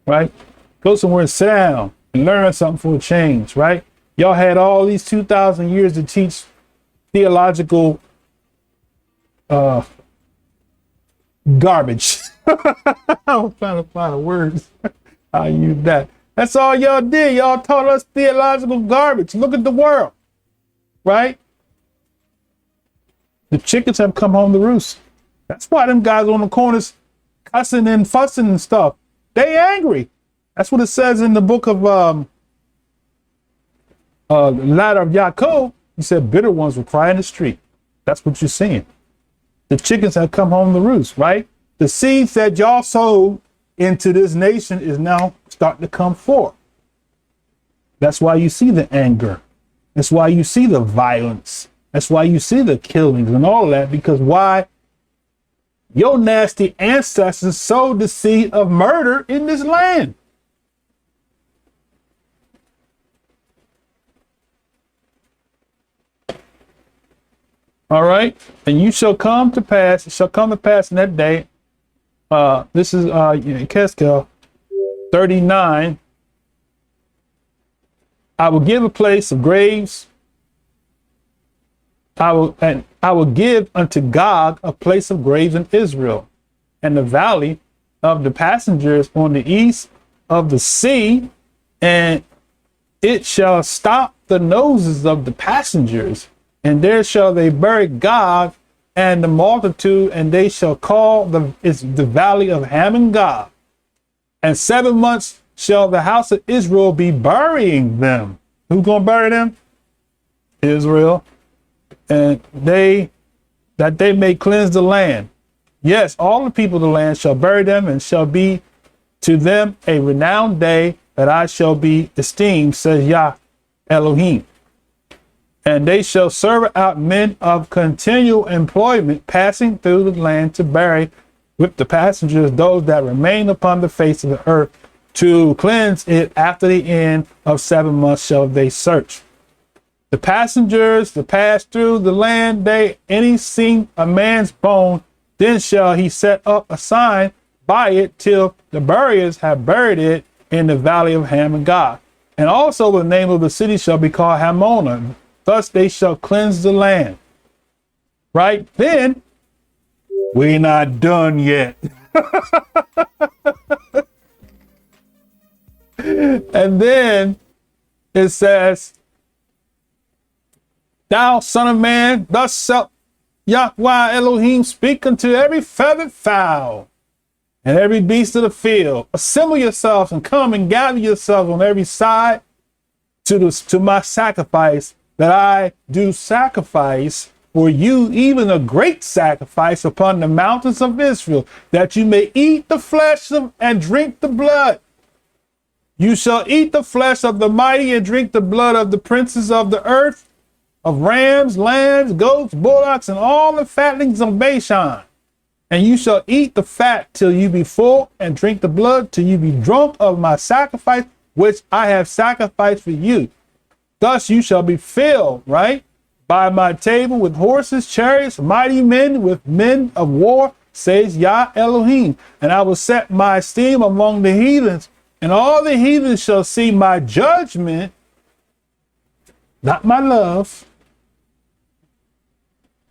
Right? Go somewhere and sit down and learn something for a change, right? Y'all had all these 2,000 years to teach theological garbage. I was trying to find the words. I use that. That's all y'all did. Y'all taught us theological garbage. Look at the world, right? The chickens have come home to roost. That's why them guys on the corners cussing and fussing and stuff. They angry. That's what it says in the book of the ladder of Yaakov. He said bitter ones will cry in the street. That's what you're seeing. The chickens have come home to roost, right? The seeds that y'all sowed into this nation is now starting to come forth. That's why you see the anger. That's why you see the violence. That's why you see the killings and all of that, because why? Your nasty ancestors sowed the seed of murder in this land. All right. And you shall come to pass, it shall come to pass in that day. This is Keskel 39. I will give a place of graves. I will give unto Gog a place of graves in Israel, and the valley of the passengers on the east of the sea, and it shall stop the noses of the passengers, and there shall they bury Gog and the multitude, and they shall call the valley of Ham Gog. And 7 months shall the house of Israel be burying them. Who's gonna bury them? Israel. And that they may cleanse the land. Yes, all the people of the land shall bury them, and shall be to them a renowned day that I shall be esteemed, says Yah Elohim. And they shall serve out men of continual employment, passing through the land to bury with the passengers those that remain upon the face of the earth, to cleanse it. After the end of 7 months shall they search the passengers to pass through the land. Any see a man's bone, then shall he set up a sign by it till the buriers have buried it in the valley of Ham and God. And also the name of the city shall be called Hamona. Thus they shall cleanse the land. Right? Then we're not done yet. And then it says, thou son of man, thus shalt Yahweh Elohim speak unto every feathered fowl and every beast of the field. Assemble yourselves and come and gather yourselves on every side to my sacrifice, that I do sacrifice for you, even a great sacrifice upon the mountains of Israel, that you may eat the flesh and drink the blood. You shall eat the flesh of the mighty and drink the blood of the princes of the earth, of rams, lambs, goats, bullocks, and all the fatlings of Bashan. And you shall eat the fat till you be full, and drink the blood till you be drunk of my sacrifice, which I have sacrificed for you. Thus you shall be filled, right, by my table with horses, chariots, mighty men, with men of war, says Yah Elohim. And I will set my esteem among the heathens, and all the heathens shall see my judgment, not my love,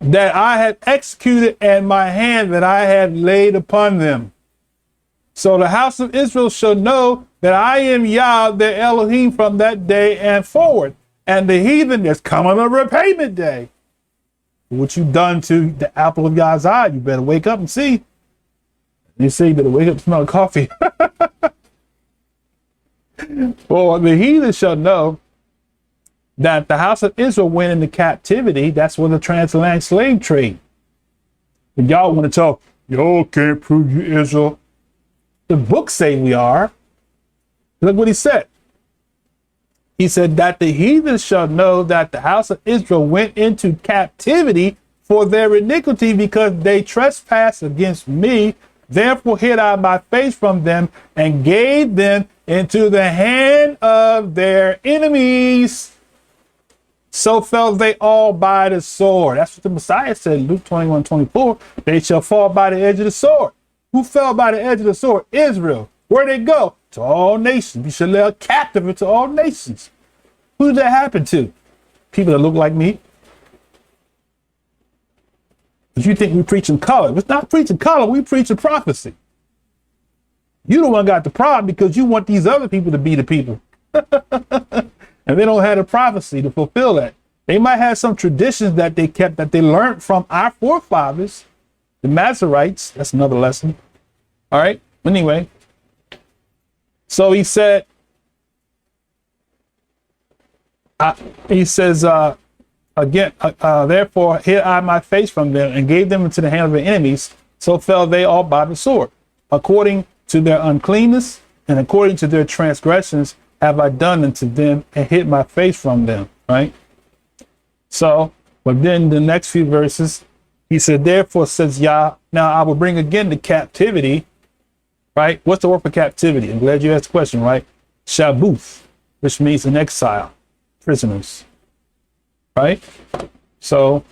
that I have executed, and my hand that I have laid upon them. So the house of Israel shall know that I am Yah, their Elohim, from that day and forward. And the heathen, there's coming a repayment day. What you done to the apple of Yah's eye, you better wake up and see. They say you better wake up and smell coffee. For the heathen shall know that the house of Israel went into captivity. That's where the transatlantic slave trade. And y'all want to talk, y'all can't prove you Israel. The books say we are. Look what he said. He said that the heathen shall know that the house of Israel went into captivity for their iniquity, because they trespassed against me. Therefore hid I my face from them and gave them into the hand of their enemies. So fell they all by the sword. That's what the Messiah said, Luke 21:24. They shall fall by the edge of the sword. Who fell by the edge of the sword? Israel. Where'd they go? To all nations. We shall lay captive into all nations. Who did that happen to? People that look like me. But you think we preaching color. It's not preaching color. We preaching prophecy. You the one got the problem because you want these other people to be the people. And they don't have a prophecy to fulfill that. They might have some traditions that they kept, that they learned from our forefathers, the Masoretes. That's another lesson. All right. Anyway. So he said, he says, again, therefore hid I my face from them and gave them into the hand of their enemies. So fell they all by the sword. According to their uncleanness and according to their transgressions have I done unto them, and hid my face from them. Right. So, but then the next few verses, he said, therefore says Yah, now I will bring again the captivity. Right. What's the word for captivity? I'm glad you asked the question. Right. Shabuth, which means an exile, prisoners. Right. So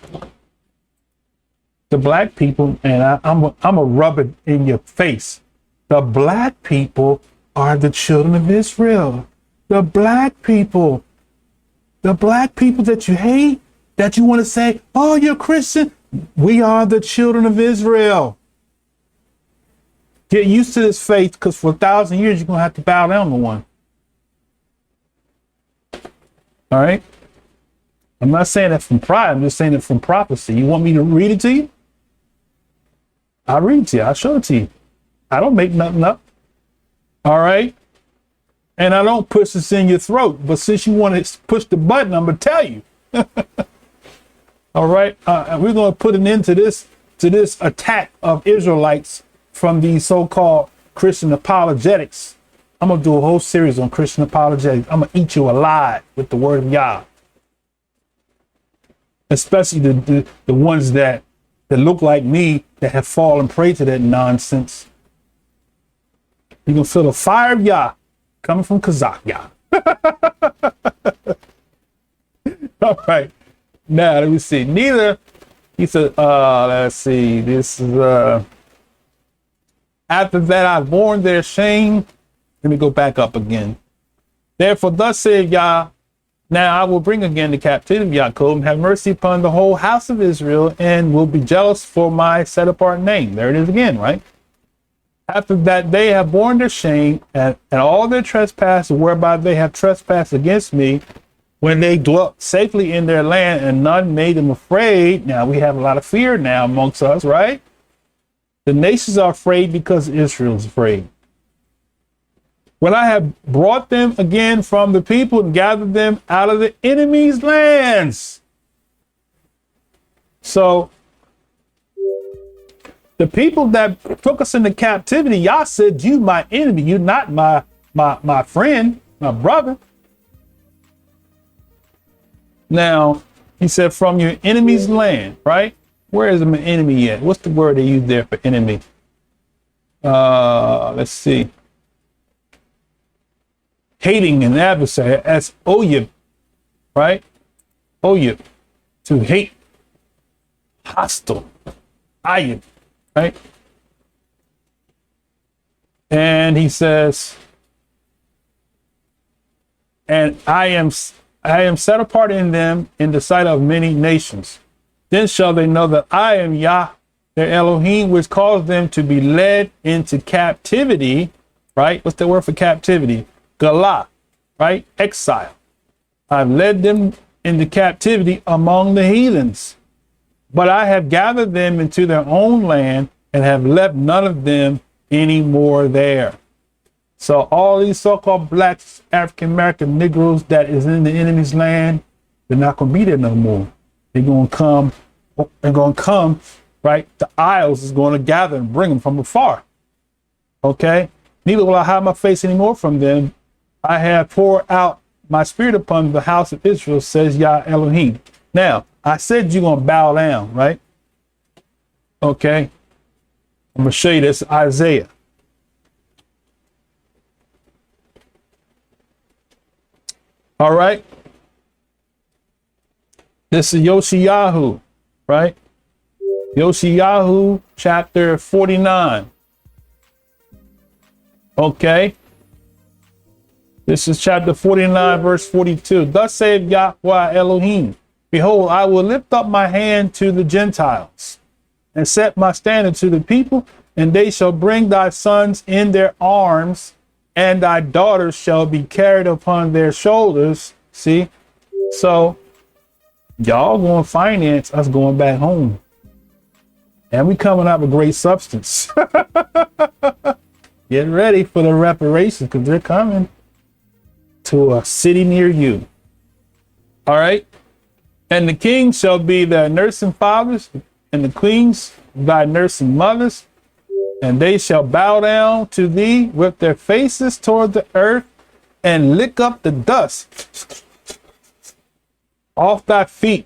the black people, and I'm a rub it in your face. The black people are the children of Israel. The black people that you hate, that you want to say, oh, you're Christian. We are the children of Israel. Get used to this faith, because for 1,000 years, you're going to have to bow down to one. All right. I'm not saying that from pride. I'm just saying it from prophecy. You want me to read it to you? I'll read it to you. I'll show it to you. I don't make nothing up. All right. And I don't push this in your throat. But since you want to push the button, I'm going to tell you. All right. And we're going to put an end to this attack of Israelites from these so-called Christian apologetics. I'm going to do a whole series on Christian apologetics. I'm going to eat you alive with the word of Yah. Especially the ones that look like me, that have fallen prey to that nonsense. You're going to feel the fire of Yah coming from Kazakh Yah. All right. Now, let me see. Neither, he said, let's see. This is, after that I've borne their shame. Let me go back up again. Therefore, thus said Yah, now I will bring again the captivity of Jacob and have mercy upon the whole house of Israel, and will be jealous for my set apart name. There it is again, right? After that they have borne their shame and all their trespasses whereby they have trespassed against me, when they dwelt safely in their land and none made them afraid. Now we have a lot of fear now amongst us, right? The nations are afraid because Israel is afraid. When I have brought them again from the people and gathered them out of the enemy's lands. So the people that took us into captivity, Yah said, you my enemy, you're not my friend, my brother. Now, he said, from your enemy's land, right? Where is my enemy at? What's the word they use there for enemy? Let's see. Hating an adversary, as oyib, right? Oyib, to hate, hostile, ayib, right? And he says, and I am set apart in them in the sight of many nations. Then shall they know that I am Yah, their Elohim, which caused them to be led into captivity, right? What's the word for captivity? Galah, right? Exile. I've led them into captivity among the heathens, but I have gathered them into their own land and have left none of them anymore there. So all these so-called blacks, African-American Negroes that is in the enemy's land, They're not going to be there no more. They're going to come, right? The isles is going to gather and bring them from afar. Okay? Neither will I hide my face anymore from them. I have poured out my spirit upon the house of Israel, says Yah Elohim. Now, I said you're going to bow down, right? Okay? I'm going to show you this, Isaiah. All right? This is Yoshiyahu, right? Yoshiyahu chapter 49. Okay. This is chapter 49, verse 42. Thus saith Yahweh Elohim, behold, I will lift up my hand to the Gentiles and set my standard to the people, and they shall bring thy sons in their arms, and thy daughters shall be carried upon their shoulders. See? So y'all going to finance us going back home. And we coming out with great substance. Get ready for the reparations, because they're coming to a city near you. All right. And the kings shall be thy nursing fathers, and the queens thy nursing mothers, and they shall bow down to thee with their faces toward the earth and lick up the dust off thy feet.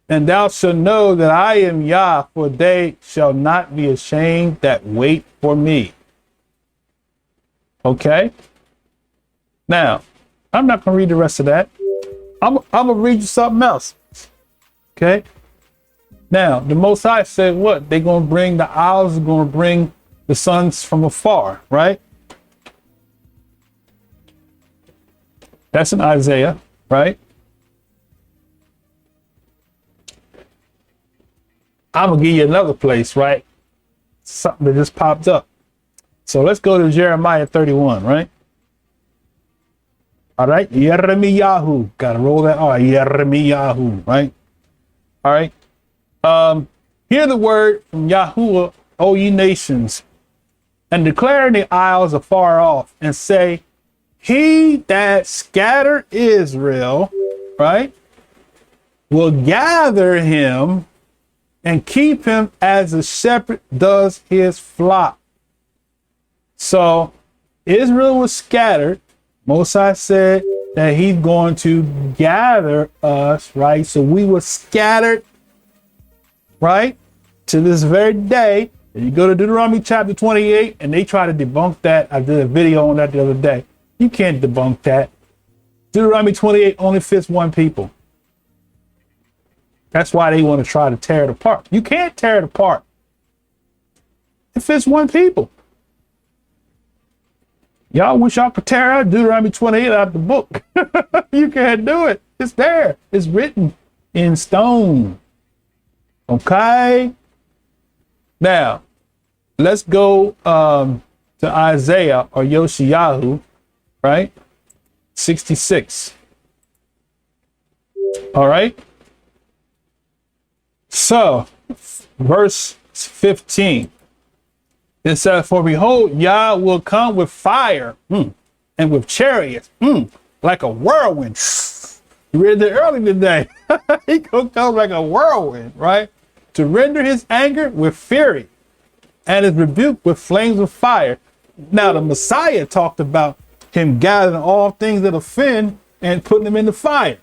And thou shalt know that I am Yah, for they shall not be ashamed that wait for me. Okay. Now, I'm not going to read the rest of that. I'm going to read you something else. Okay. Now, the Most High said what? They're going to bring the isles, are going to bring the sons from afar, right? That's in Isaiah, right? I'm going to give you another place, right? Something that just popped up. So let's go to Jeremiah 31, right? All right. Yeremiyahu. Got to roll that R. Yeremiyahu, right? All right. Hear the word from Yahuwah, O ye nations, and declare in the isles afar off, and say, he that scattered Israel, right, will gather him and keep him as a shepherd does his flock. So Israel was scattered. Mosai said that he's going to gather us, right? So we were scattered, right? To this very day. And you go to Deuteronomy chapter 28, and they try to debunk that. I did a video on that the other day. You can't debunk that. Deuteronomy 28 only fits one people. That's why they want to try to tear it apart. You can't tear it apart. It fits one people. Y'all wish y'all could tear out Deuteronomy 28 out the book. You can't do it. It's there. It's written in stone. Okay. Now, let's go to Isaiah or Yoshiyahu, right? 66. All right. So, verse 15. It says, for behold, Yah will come with fire and with chariots like a whirlwind. You read that earlier today. He gonna come like a whirlwind, right? To render his anger with fury and his rebuke with flames of fire. Now, the Messiah talked about him gathering all things that offend and putting them in the fire.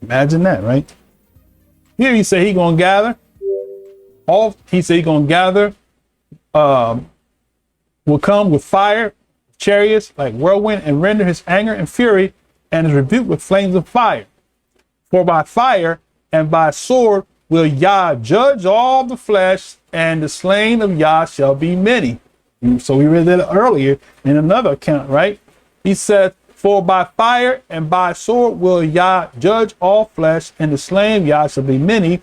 Imagine that, right? Here he said he gonna gather. He said he gonna gather. Will come with fire, chariots like whirlwind, and render his anger and fury and his rebuke with flames of fire. For by fire and by sword will Yah judge all the flesh, and the slain of Yah shall be many. So we read that earlier in another account, right? He said, for by fire and by sword will Yah judge all flesh, and the slain of Yah shall be many.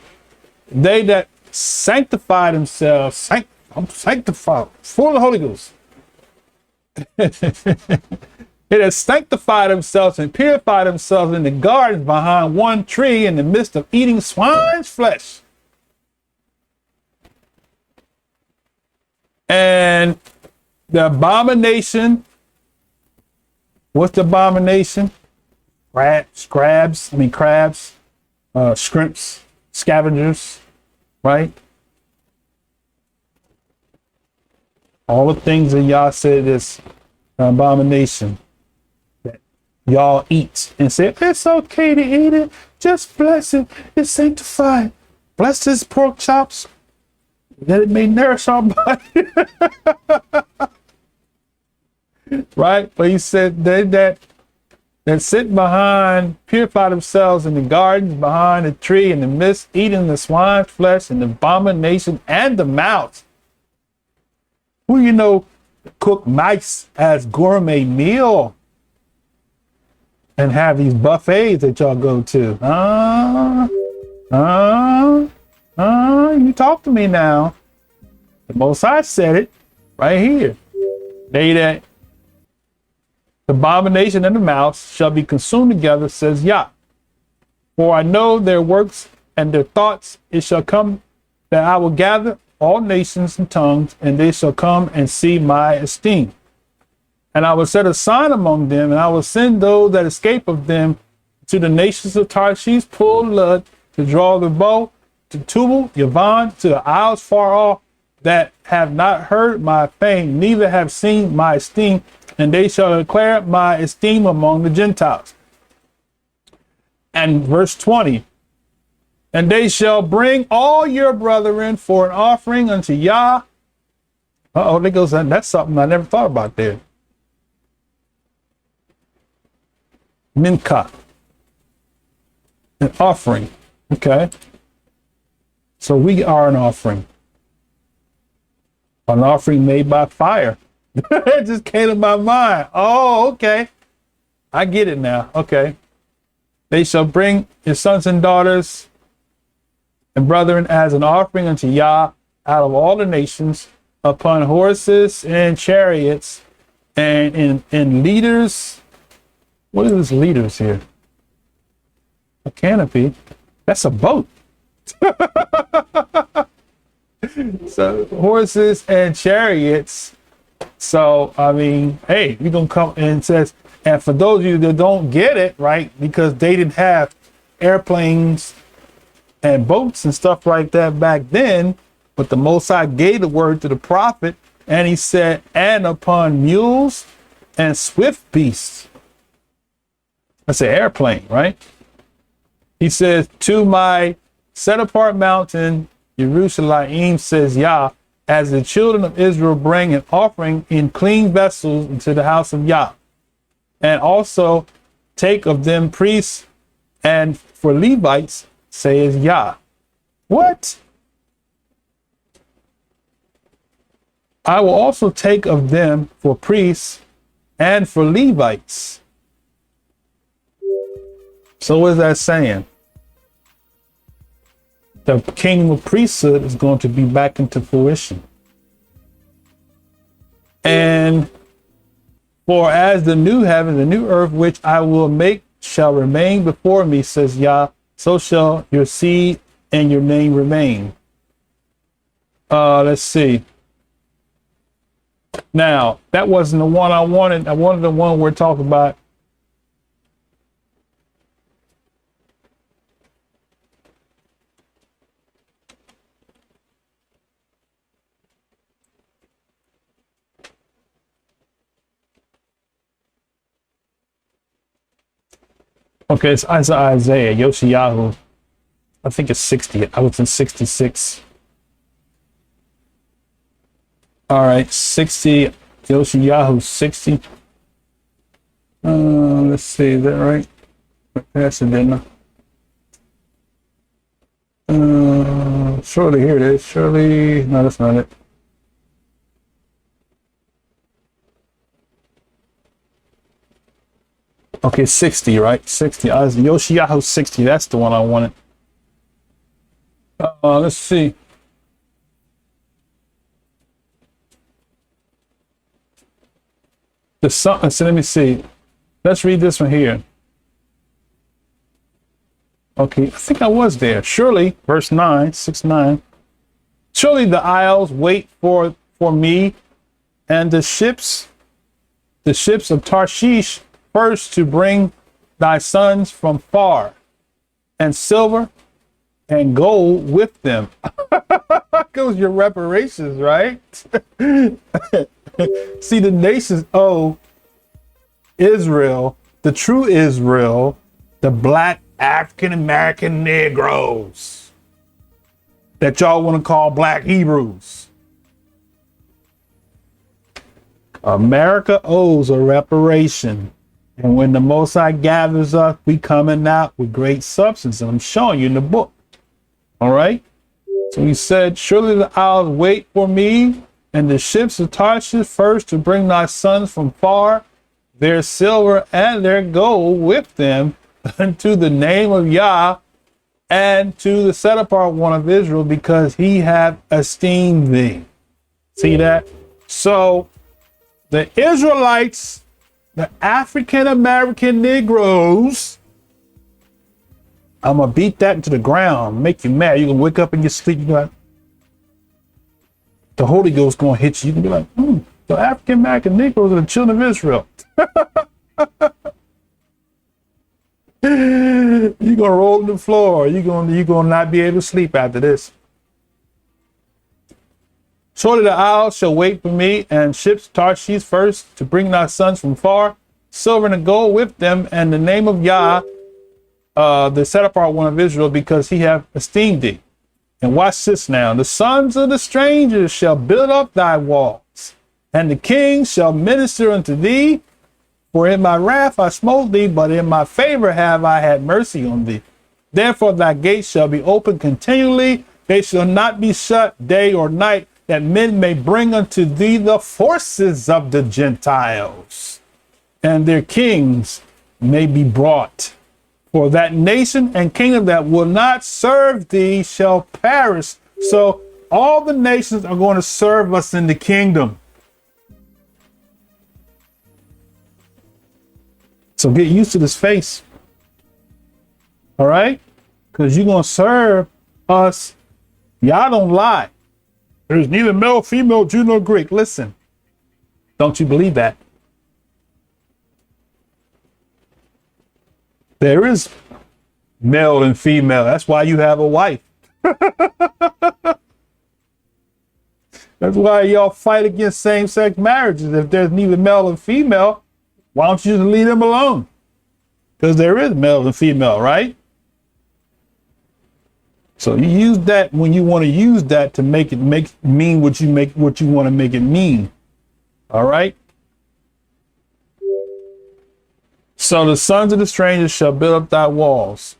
They that sanctify themselves, I'm sanctified for the Holy Ghost. It has sanctified themselves and purified themselves in the gardens behind one tree in the midst of eating swine's flesh. And the abomination, what's the abomination? crabs, shrimps, scavengers, right? All the things that y'all said is an abomination that y'all eat and say, it's okay to eat it. Just bless it. It's sanctified. Bless this pork chops that it may nourish our body. Right? But he said that sit behind, purify themselves in the gardens, behind the tree, in the midst, eating the swine's flesh and the abomination and the mouse. Who cook mice as gourmet meal and have these buffets that y'all go to? You talk to me now. The Most High said it right here. They that the abomination and the mouse shall be consumed together, says Yah. For I know their works and their thoughts. It shall come that I will gather all nations and tongues, and they shall come and see my esteem. And I will set a sign among them, and I will send those that escape of them to the nations of Tarshish, Pul, Lud, to draw the bow, to Tubal, Yavon, to the isles far off, that have not heard my fame, neither have seen my esteem, and they shall declare my esteem among the Gentiles. And verse 20, and they shall bring all your brethren for an offering unto Yah. There goes that. That's something I never thought about there. Minka, an offering. Okay. So we are an offering made by fire. It just came to my mind. Oh, okay. I get it now. Okay. They shall bring your sons and daughters and brethren as an offering unto Yah out of all the nations, upon horses and chariots and in leaders. What is this leaders here? A canopy. That's a boat. So horses and chariots. So, I mean, hey, we're going to come and says, and for those of you that don't get it, right, because they didn't have airplanes and boats and stuff like that back then, but the Most High gave the word to the prophet, and he said, and upon mules and swift beasts. That's an airplane, right? He says, to my set apart mountain, Jerusalem, says Yah, as the children of Israel bring an offering in clean vessels into the house of Yah, and also take of them priests and for Levites, says Yah. What? I will also take of them for priests and for Levites. So what is that saying? The kingdom of priesthood is going to be back into fruition. And for as the new heaven, the new earth, which I will make, shall remain before me, says Yah, so shall your seed and your name remain. Let's see. Now, that wasn't the one I wanted. I wanted the one we're talking about. Okay, it's Isaiah, Yoshiyahu. I think it's 60. I was in 66. All right, 60. Yoshiyahu 60. Let's see, is that right? I passed it, didn't I? Surely, here it is. Surely, no, that's not it. Okay, 60, right? 60. Yoshiyahu 60. That's the one I wanted. Let's see. The son. So let me see. Let's read this one here. Okay, I think I was there. Surely, verse 9, 6-9. Surely the isles wait for me, and the ships of Tarshish first to bring thy sons from far, and silver and gold with them. Goes your reparations, right? See, the nations owe Israel, the true Israel, the black African American Negroes that y'all want to call black Hebrews. America owes a reparation. And when the Most High gathers us, we coming out with great substance. And I'm showing you in the book. All right. So he said, surely the isles wait for me, and the ships of Tarshish first to bring thy sons from far, their silver and their gold with them, unto the name of Yah, and to the set apart one of Israel, because he hath esteemed thee. See that? So the Israelites, the African American Negroes, I'm gonna beat that into the ground, make you mad. You're gonna wake up in your sleep, you're like, the Holy Ghost gonna hit you. You can be like, the African American Negroes are the children of Israel. You're gonna roll on the floor. You're gonna not be able to sleep after this. Surely the isles shall wait for me, and ships Tarshish first to bring thy sons from far, silver and gold with them, and the name of Yah, the set apart one of Israel, because he hath esteemed thee. And watch this now. The sons of the strangers shall build up thy walls, and the kings shall minister unto thee. For in my wrath I smote thee, but in my favor have I had mercy on thee. Therefore thy gates shall be open continually, they shall not be shut day or night, that men may bring unto thee the forces of the Gentiles, and their kings may be brought. For that nation and kingdom that will not serve thee shall perish. So all the nations are going to serve us in the kingdom. So get used to this face. All right? Because you're going to serve us. Y'all don't lie. There's neither male, female, Jew, nor Greek. Listen. Don't you believe that? There is male and female. That's why you have a wife. That's why y'all fight against same-sex marriages. If there's neither male and female, why don't you just leave them alone? Because there is male and female, right? So you use that when you want to use that to make it mean what you want to make it mean. All right. So the sons of the strangers shall build up thy walls,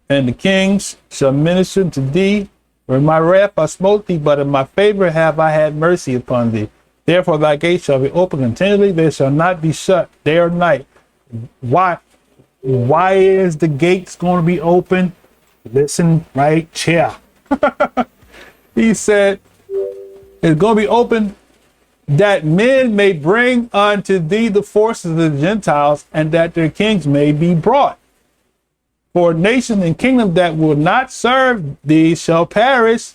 and the kings shall minister to thee. For in my wrath I smote thee, but in my favor have I had mercy upon thee. Therefore thy gates shall be open continually, they shall not be shut day or night. Why is the gates going to be open? Listen right here. He said it's going to be open that men may bring unto thee the forces of the Gentiles, and that their kings may be brought. For nation and kingdom that will not serve thee shall perish,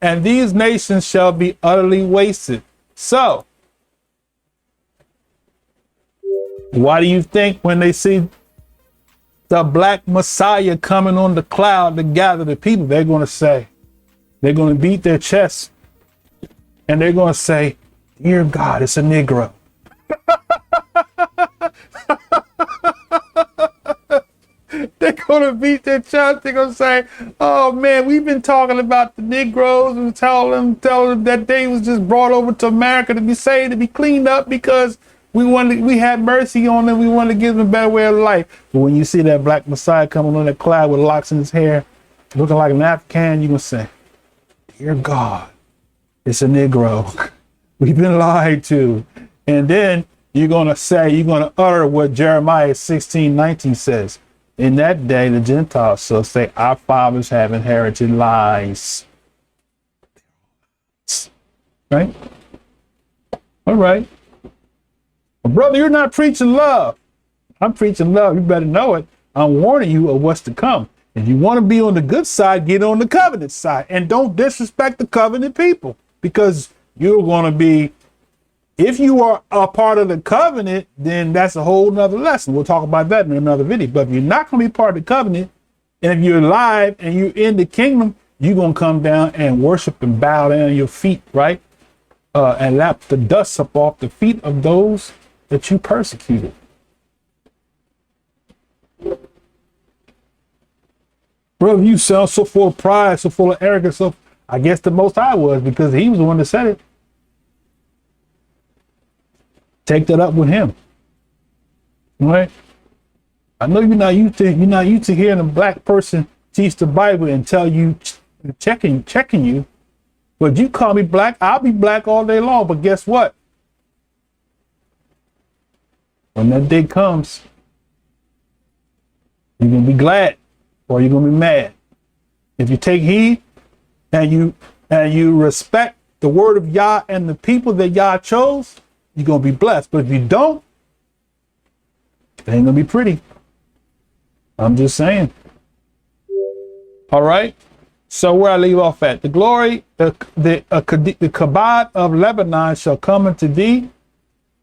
and these nations shall be utterly wasted. So, why do you think when they see the black Messiah coming on the cloud to gather the people, they're going to beat their chests, and they're going to say, dear God, it's a Negro. They're going to beat their chest. They're going to say, oh man, we've been talking about the Negroes and tell them that they was just brought over to America to be saved, to be cleaned up, because we had mercy on them. We wanted to give them a better way of life. But when you see that black Messiah coming on that cloud with locks in his hair, looking like an African, you're going to say, dear God, it's a Negro. We've been lied to. And then you're going to utter what Jeremiah 16:19 says. In that day, the Gentiles shall say, our fathers have inherited lies. Right? All right. Well, brother, you're not preaching love. I'm preaching love. You better know it. I'm warning you of what's to come. If you want to be on the good side, get on the covenant side. And don't disrespect the covenant people, because you're going to be If you are a part of the covenant, then that's a whole nother lesson. We'll talk about that in another video. But if you're not going to be part of the covenant, and if you're alive and you're in the kingdom, you're going to come down and worship and bow down at your feet, right? And lap the dust up off the feet of those that you persecuted. Bro, you sound so full of pride, so full of arrogance. So I guess the Most High was, because he was the one that said it. Take that up with him. Right? I know you're not used to hearing a black person teach the Bible and tell you, checking you. But you call me black, I'll be black all day long. But guess what? When that day comes, you're gonna be glad or you're gonna be mad. If you take heed and you respect the word of Yah and the people that Yah chose, you're gonna be blessed. But if you don't, it ain't gonna be pretty. I'm just saying. All right. So where I leave off at, the glory, the kabod of Lebanon shall come unto thee,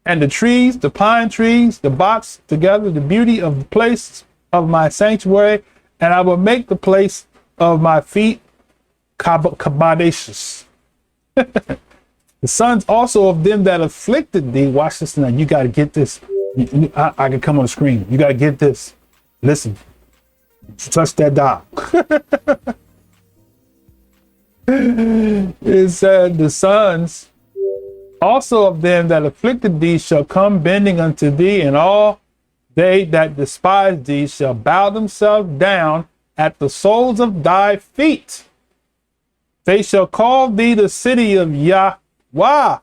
and the trees, the pine trees, the box together, the beauty of the place of my sanctuary, and I will make the place of my feet kabodashus. The sons also of them that afflicted thee, watch this now. You got to get this. I can come on the screen. You got to get this. Listen, touch that dial. It said, the sons also of them that afflicted thee shall come bending unto thee, and all they that despise thee shall bow themselves down at the soles of thy feet. They shall call thee the city of Yahweh,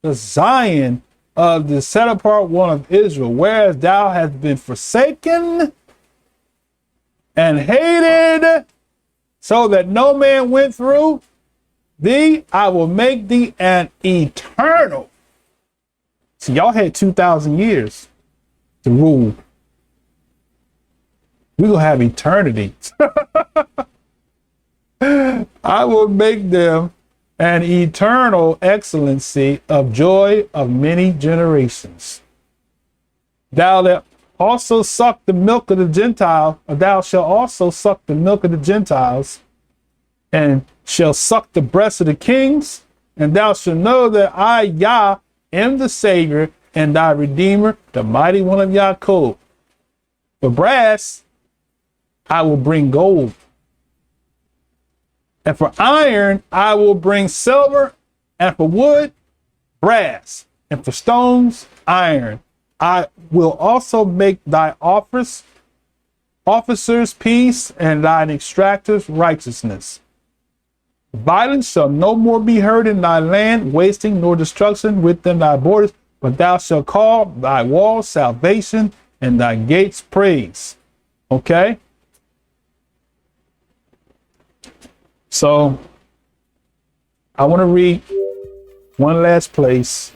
the Zion of the set apart one of Israel, whereas thou hast been forsaken and hated, so that no man went through thee. I will make thee an eternal. See, y'all had 2,000 years to rule. We're gonna have eternity. I will make them an eternal excellency of joy of many generations. Thou that also suck the milk of the Gentile, or thou shalt also suck the milk of the Gentiles, and shall suck the breast of the kings, and thou shalt know that I, Yah, am the Savior and thy Redeemer, the mighty one of Yaakov. For brass, I will bring gold, and for iron, I will bring silver, and for wood, brass, and for stones, iron. I will also make thy officers peace, and thine extractors righteousness. Violence shall no more be heard in thy land, wasting nor destruction within thy borders, but thou shalt call thy walls salvation and thy gates praise. Okay? So I want to read one last place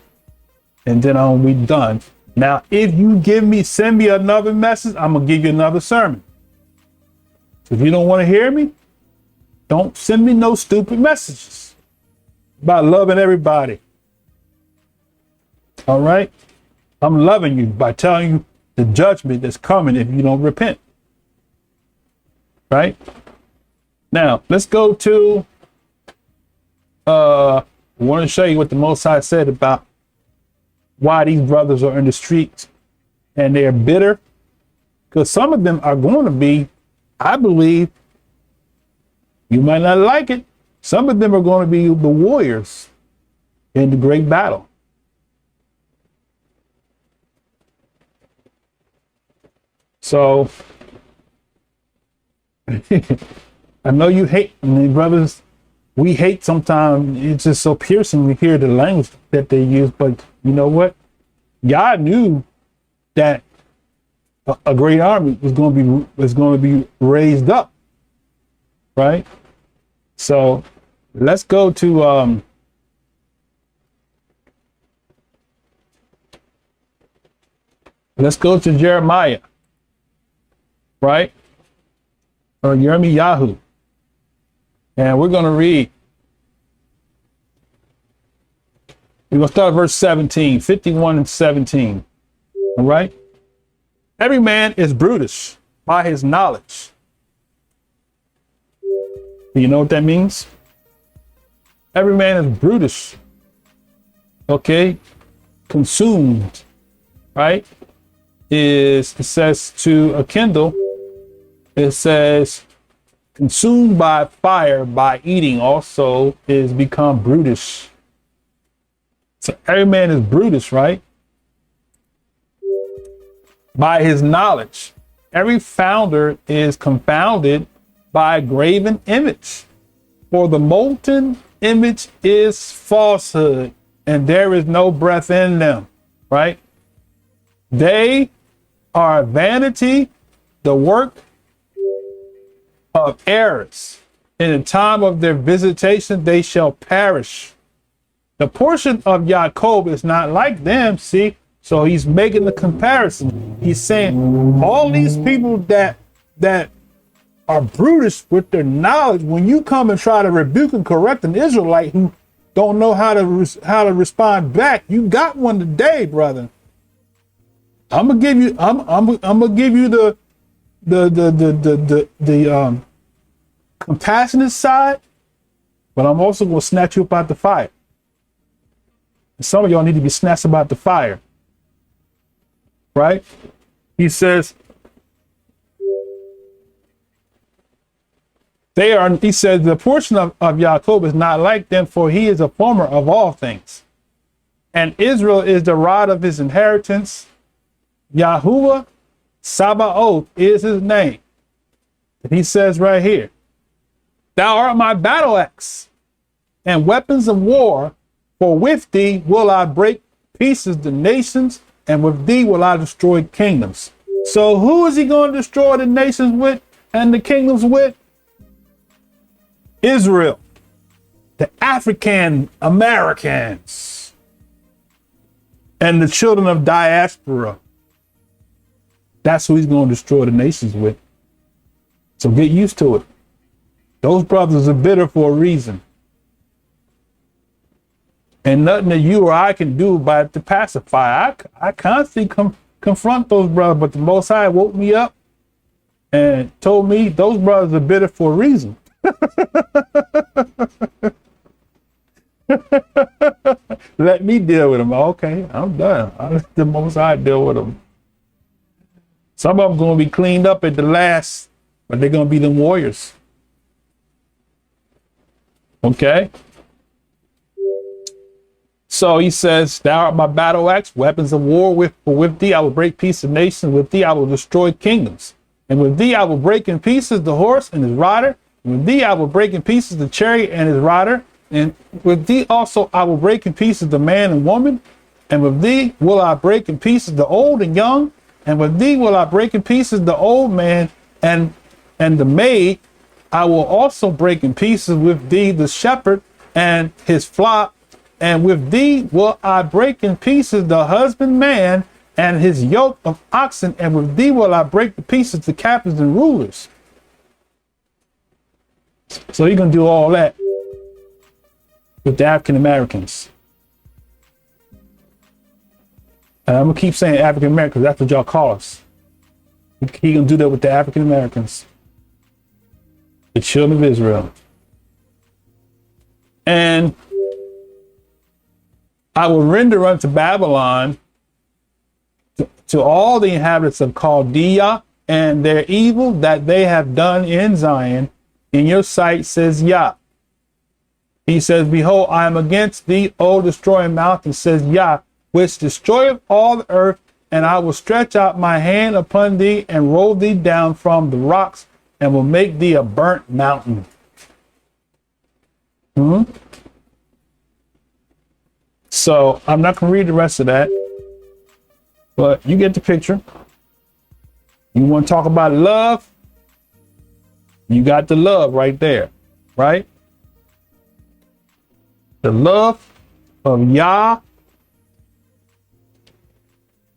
and then I'll be done. Now, if you send me another message, I'm going to give you another sermon. So if you don't want to hear me, don't send me no stupid messages about loving everybody. All right? I'm loving you by telling you the judgment that's coming if you don't repent. Right? Now, let's go to, I want to show you what the Most High said about why these brothers are in the streets and they're bitter. Because some of them are going to be, I believe, you might not like it, some of them are going to be the warriors in the great battle. So, I know you hate, brothers, we hate sometimes. It's just so piercing to hear the language that they use. But you know what? God knew that a great army was going to be raised up, right? So let's go to Jeremiah, right? Or Yirmiyahu. And we're going to read We're going to start at verse 17, 51 and 17. All right. Every man is brutish by his knowledge. Do you know what that means? Every man is brutish. Okay. Consumed. Right. It says to a kindle. It says consumed by fire by eating also is become brutish. So every man is brutish, right? By his knowledge. Every founder is confounded by a graven image. For the molten image is falsehood, and there is no breath in them, right? They are vanity, the work of errors. In the time of their visitation, they shall perish. The portion of Jacob is not like them. See, so he's making the comparison. He's saying all these people that are brutish with their knowledge, when you come and try to rebuke and correct an Israelite who don't know how to respond back, you got one today, brother. I'm gonna give you the compassionate side, but I'm also gonna snatch you up out the fire. Some of y'all need to be snatched about the fire, right? He says, he says, the portion of Jacob is not like them, for he is a former of all things. And Israel is the rod of his inheritance. Yahuwah Sabaoth is his name. And he says right here, thou art my battle axe and weapons of war. For with thee will I break pieces the nations, and with thee will I destroy kingdoms. So who is he going to destroy the nations with and the kingdoms with? Israel, the African Americans, and the children of diaspora. That's who he's going to destroy the nations with. So get used to it. Those brothers are bitter for a reason. And nothing that you or I can do about to pacify. I constantly confront those brothers, but the Most High woke me up and told me those brothers are bitter for a reason. Let me deal with them. Okay, I'm done. I let the Most High deal with them. Some of them going to be cleaned up at the last, but they're going to be them warriors. Okay. So he says, thou art my battle axe, weapons of war. With thee I will break pieces of nations. With thee I will destroy kingdoms. And with thee I will break in pieces the horse and his rider. And with thee I will break in pieces the chariot and his rider. And with thee also I will break in pieces the man and woman. And with thee will I break in pieces the old and young. And with thee will I break in pieces the old man and the maid. I will also break in pieces with thee the shepherd and his flock. And with thee will I break in pieces the husbandman and his yoke of oxen. And with thee will I break to pieces the captains and rulers. So you're going to do all that with the African Americans. And I'm going to keep saying African Americans. That's what y'all call us. He going to do that with the African Americans, the children of Israel. And I will render unto Babylon to all the inhabitants of Chaldea and their evil that they have done in Zion in your sight, says Yah. He says, behold, I am against thee, O destroying mountain, says Yah, which destroyeth all the earth, and I will stretch out my hand upon thee and roll thee down from the rocks and will make thee a burnt mountain. So I'm not going to read the rest of that, but you get the picture. You want to talk about love? You got the love right there, right? The love of Yah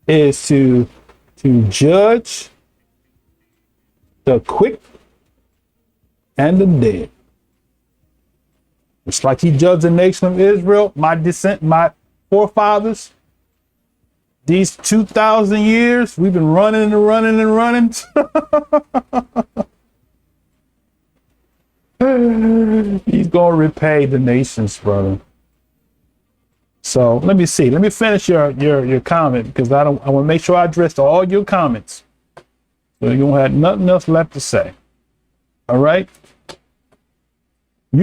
is to judge the quick and the dead. It's like he judged the nation of Israel, my forefathers, these 2,000 years, we've been running and running and running. He's going to repay the nations, brother. So let me see. Let me finish your comment, because I want to make sure I address all your comments. So you don't have nothing else left to say. All right.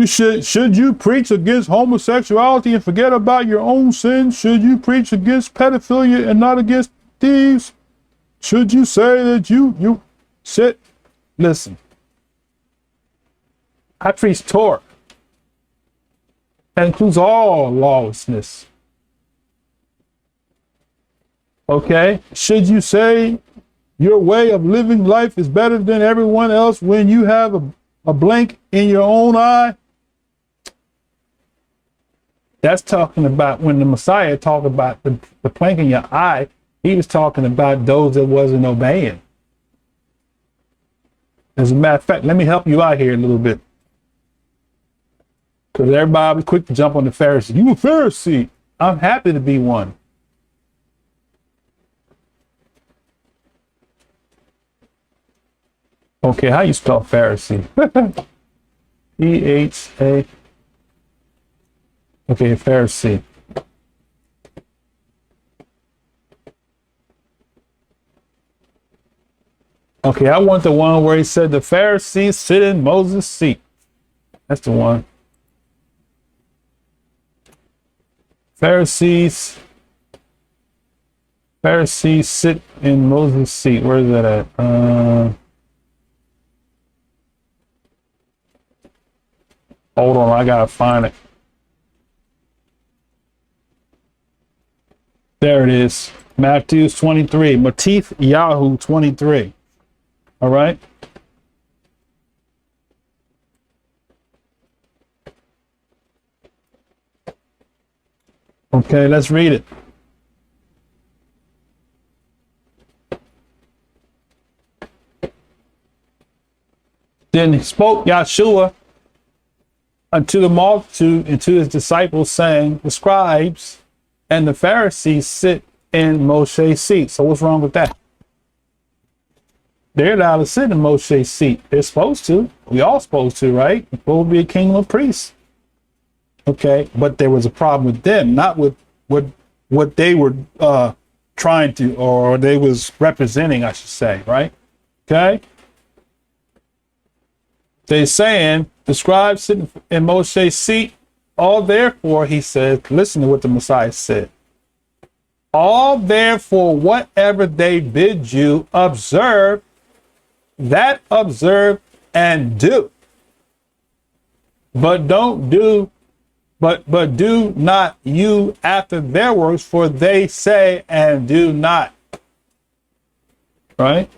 Should you preach against homosexuality and forget about your own sins? Should you preach against pedophilia and not against thieves? Should you say that you sit? Listen, I preach Torah. That includes all lawlessness. Okay. Should you say your way of living life is better than everyone else when you have a blank in your own eye? That's talking about when the Messiah talked about the plank in your eye, he was talking about those that wasn't obeying. As a matter of fact, let me help you out here a little bit. Because everybody was quick to jump on the Pharisee. You a Pharisee. I'm happy to be one. Okay, how you spell Pharisee? P-H-A. Okay, Pharisee. Okay, I want the one where he said the Pharisees sit in Moses' seat. That's the one. Pharisees sit in Moses' seat. Where is that at? Hold on, I gotta find it. There it is. Matthew 23. Matif Yahoo 23. All right. Okay, let's read it. Then spoke Yahshua unto the multitude and to his disciples, saying, the scribes and the Pharisees sit in Moshe's seat. So what's wrong with that? They're allowed to sit in Moshe's seat. They're supposed to. We all supposed to, right? We're supposed to be a kingdom of priests. Okay, but there was a problem with them, not with what they were trying to, or they was representing, I should say, right? Okay. They're saying the scribes sitting in Moshe's seat. All therefore, he said, listen to what the Messiah said. All therefore, whatever they bid you observe, that observe and do. But don't do, but do not you after their works, for they say and do not. Right?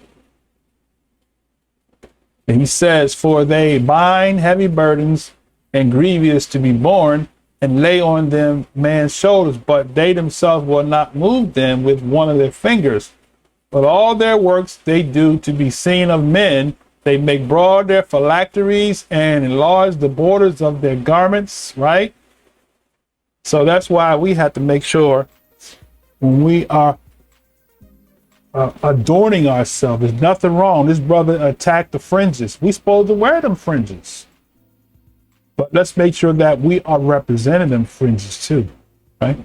And he says, for they bind heavy burdens and grievous to be borne, and lay on them man's shoulders, but they themselves will not move them with one of their fingers. But all their works they do to be seen of men. They make broad their phylacteries and enlarge the borders of their garments, right? So that's why we have to make sure when we are adorning ourselves, there's nothing wrong. This brother attacked the fringes. We supposed to wear them fringes. But let's make sure that we are representing them fringes too, right?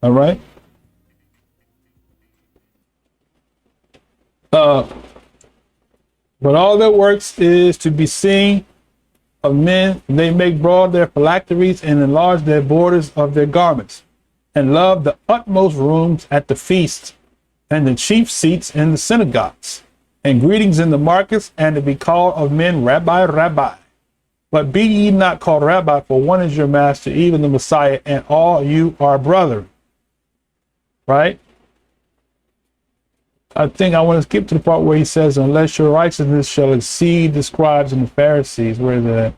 All right. But all their works is to be seen of men. They make broad their phylacteries and enlarge their borders of their garments, and love the utmost rooms at the feasts and the chief seats in the synagogues, and greetings in the markets, and to be called of men Rabbi, Rabbi. But be ye not called Rabbi, for one is your master, even the Messiah, and all you are brethren. Right? I think I want to skip to the part where he says, unless your righteousness shall exceed the scribes and the Pharisees. Where is that?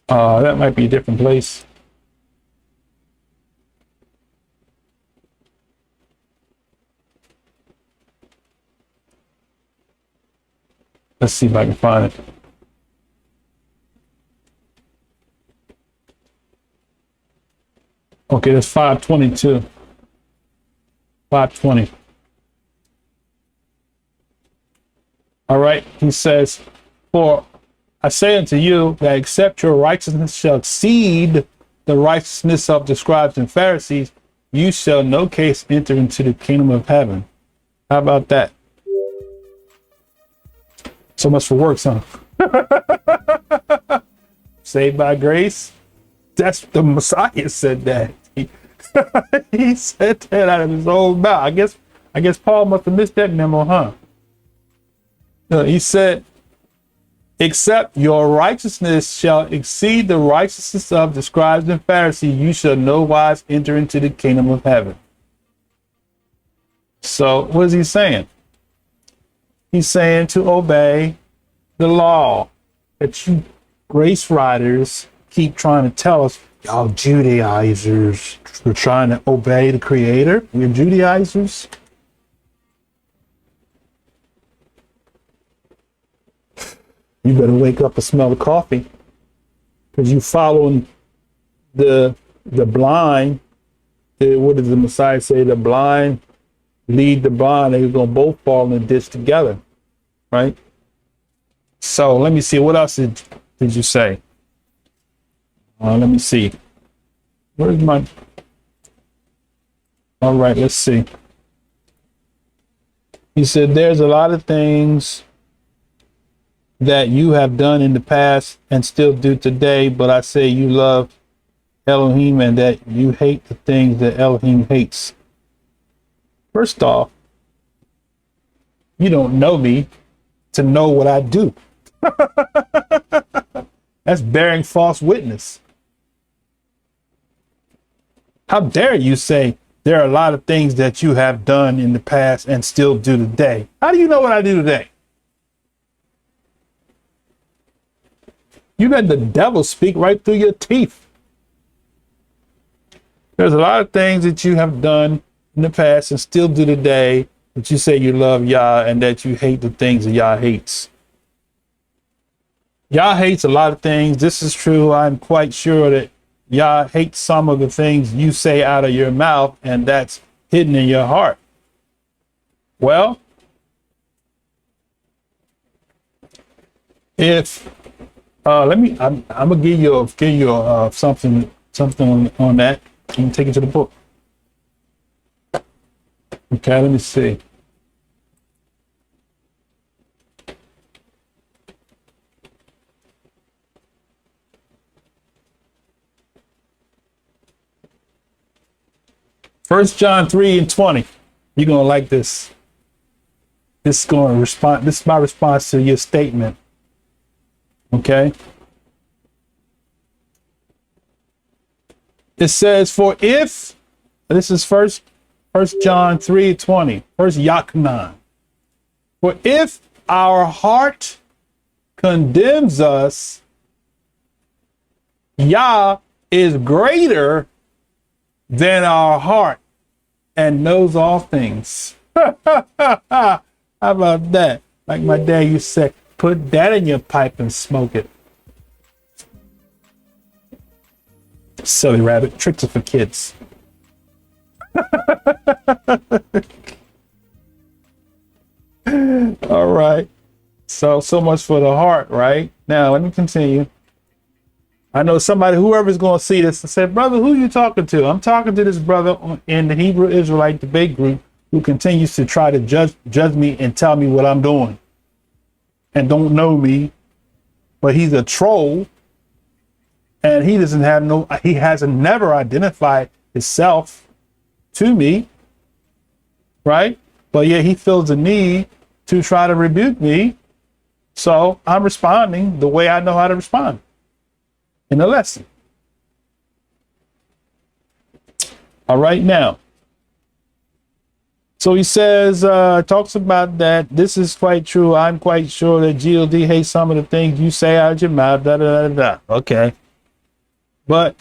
That might be a different place. Let's see if I can find it. Okay, that's 522. 520. All right. He says, for I say unto you that except your righteousness shall exceed the righteousness of the scribes and Pharisees, you shall no case enter into the kingdom of heaven. How about that? So much for works, huh? Saved by grace. That's the Messiah said that. He said that out of his own mouth. I guess Paul must have missed that memo, huh? He said, except your righteousness shall exceed the righteousness of the scribes and Pharisees, you shall no wise enter into the kingdom of heaven. So what is he saying? He's saying to obey the law that you grace riders keep trying to tell us, y'all Judaizers, we're trying to obey the Creator. We're Judaizers. You better wake up and smell the coffee, because you following the blind. What does the Messiah say? The blind lead the blind. They're gonna both fall in the ditch together, right? So let me see. What else did you say? Let me see. Where's my? All right, let's see. He said, "There's a lot of things that you have done in the past and still do today, but I say you love Elohim and that you hate the things that Elohim hates." First off, you don't know me to know what I do. That's bearing false witness. How dare you say there are a lot of things that you have done in the past and still do today? How do you know what I do today? You let the devil speak right through your teeth. There's a lot of things that you have done in the past and still do today, that you say you love Yah and that you hate the things that Yah hates. Yah hates a lot of things. This is true. I'm quite sure that Yah hates some of the things you say out of your mouth, and that's hidden in your heart. Well, if I'm gonna give you something on that. You can take it to the book. Okay, let me see. First John 3:20. You're gonna like this. This is my response to your statement. Okay. It says, for if, this is first John 3:20, first Yachanan. For if our heart condemns us, Yah is greater than our heart and knows all things. How about that? Like my dad used to say, put that in your pipe and smoke it. Silly rabbit. Tricks are for kids. All right. So much for the heart, right? Now, let me continue. I know somebody, whoever's going to see this, and said, brother, who are you talking to? I'm talking to this brother in the Hebrew Israelite debate group who continues to try to judge me and tell me what I'm doing and don't know me, but he's a troll. And he hasn't never identified himself to me, right? But yet he feels the need to try to rebuke me. So I'm responding the way I know how to respond in the lesson. All right, now. So he says, talks about that. This is quite true. I'm quite sure that GOD hates some of the things you say out of your mouth. Da, da, da, da. Okay. But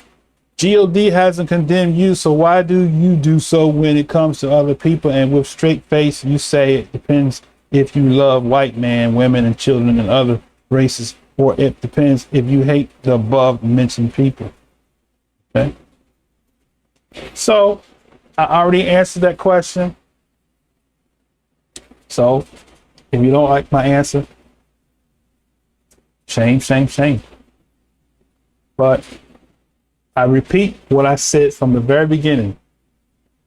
God hasn't condemned you, so why do you do so when it comes to other people? And with straight face, you say it depends if you love white men, women, and children and other races, or it depends if you hate the above mentioned people. Okay. So I already answered that question. So if you don't like my answer, shame, shame, shame. But I repeat what I said from the very beginning.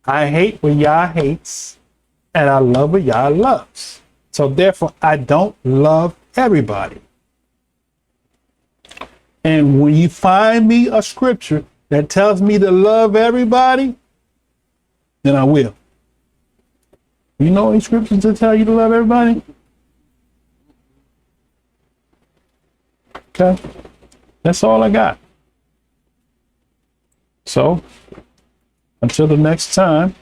I hate what Yah hates, and I love what Yah loves. So therefore, I don't love everybody. And when you find me a scripture that tells me to love everybody, then I will. You know any scriptures that tell you to love everybody? Okay. That's all I got. So, until the next time,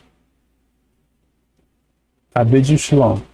I bid you shalom.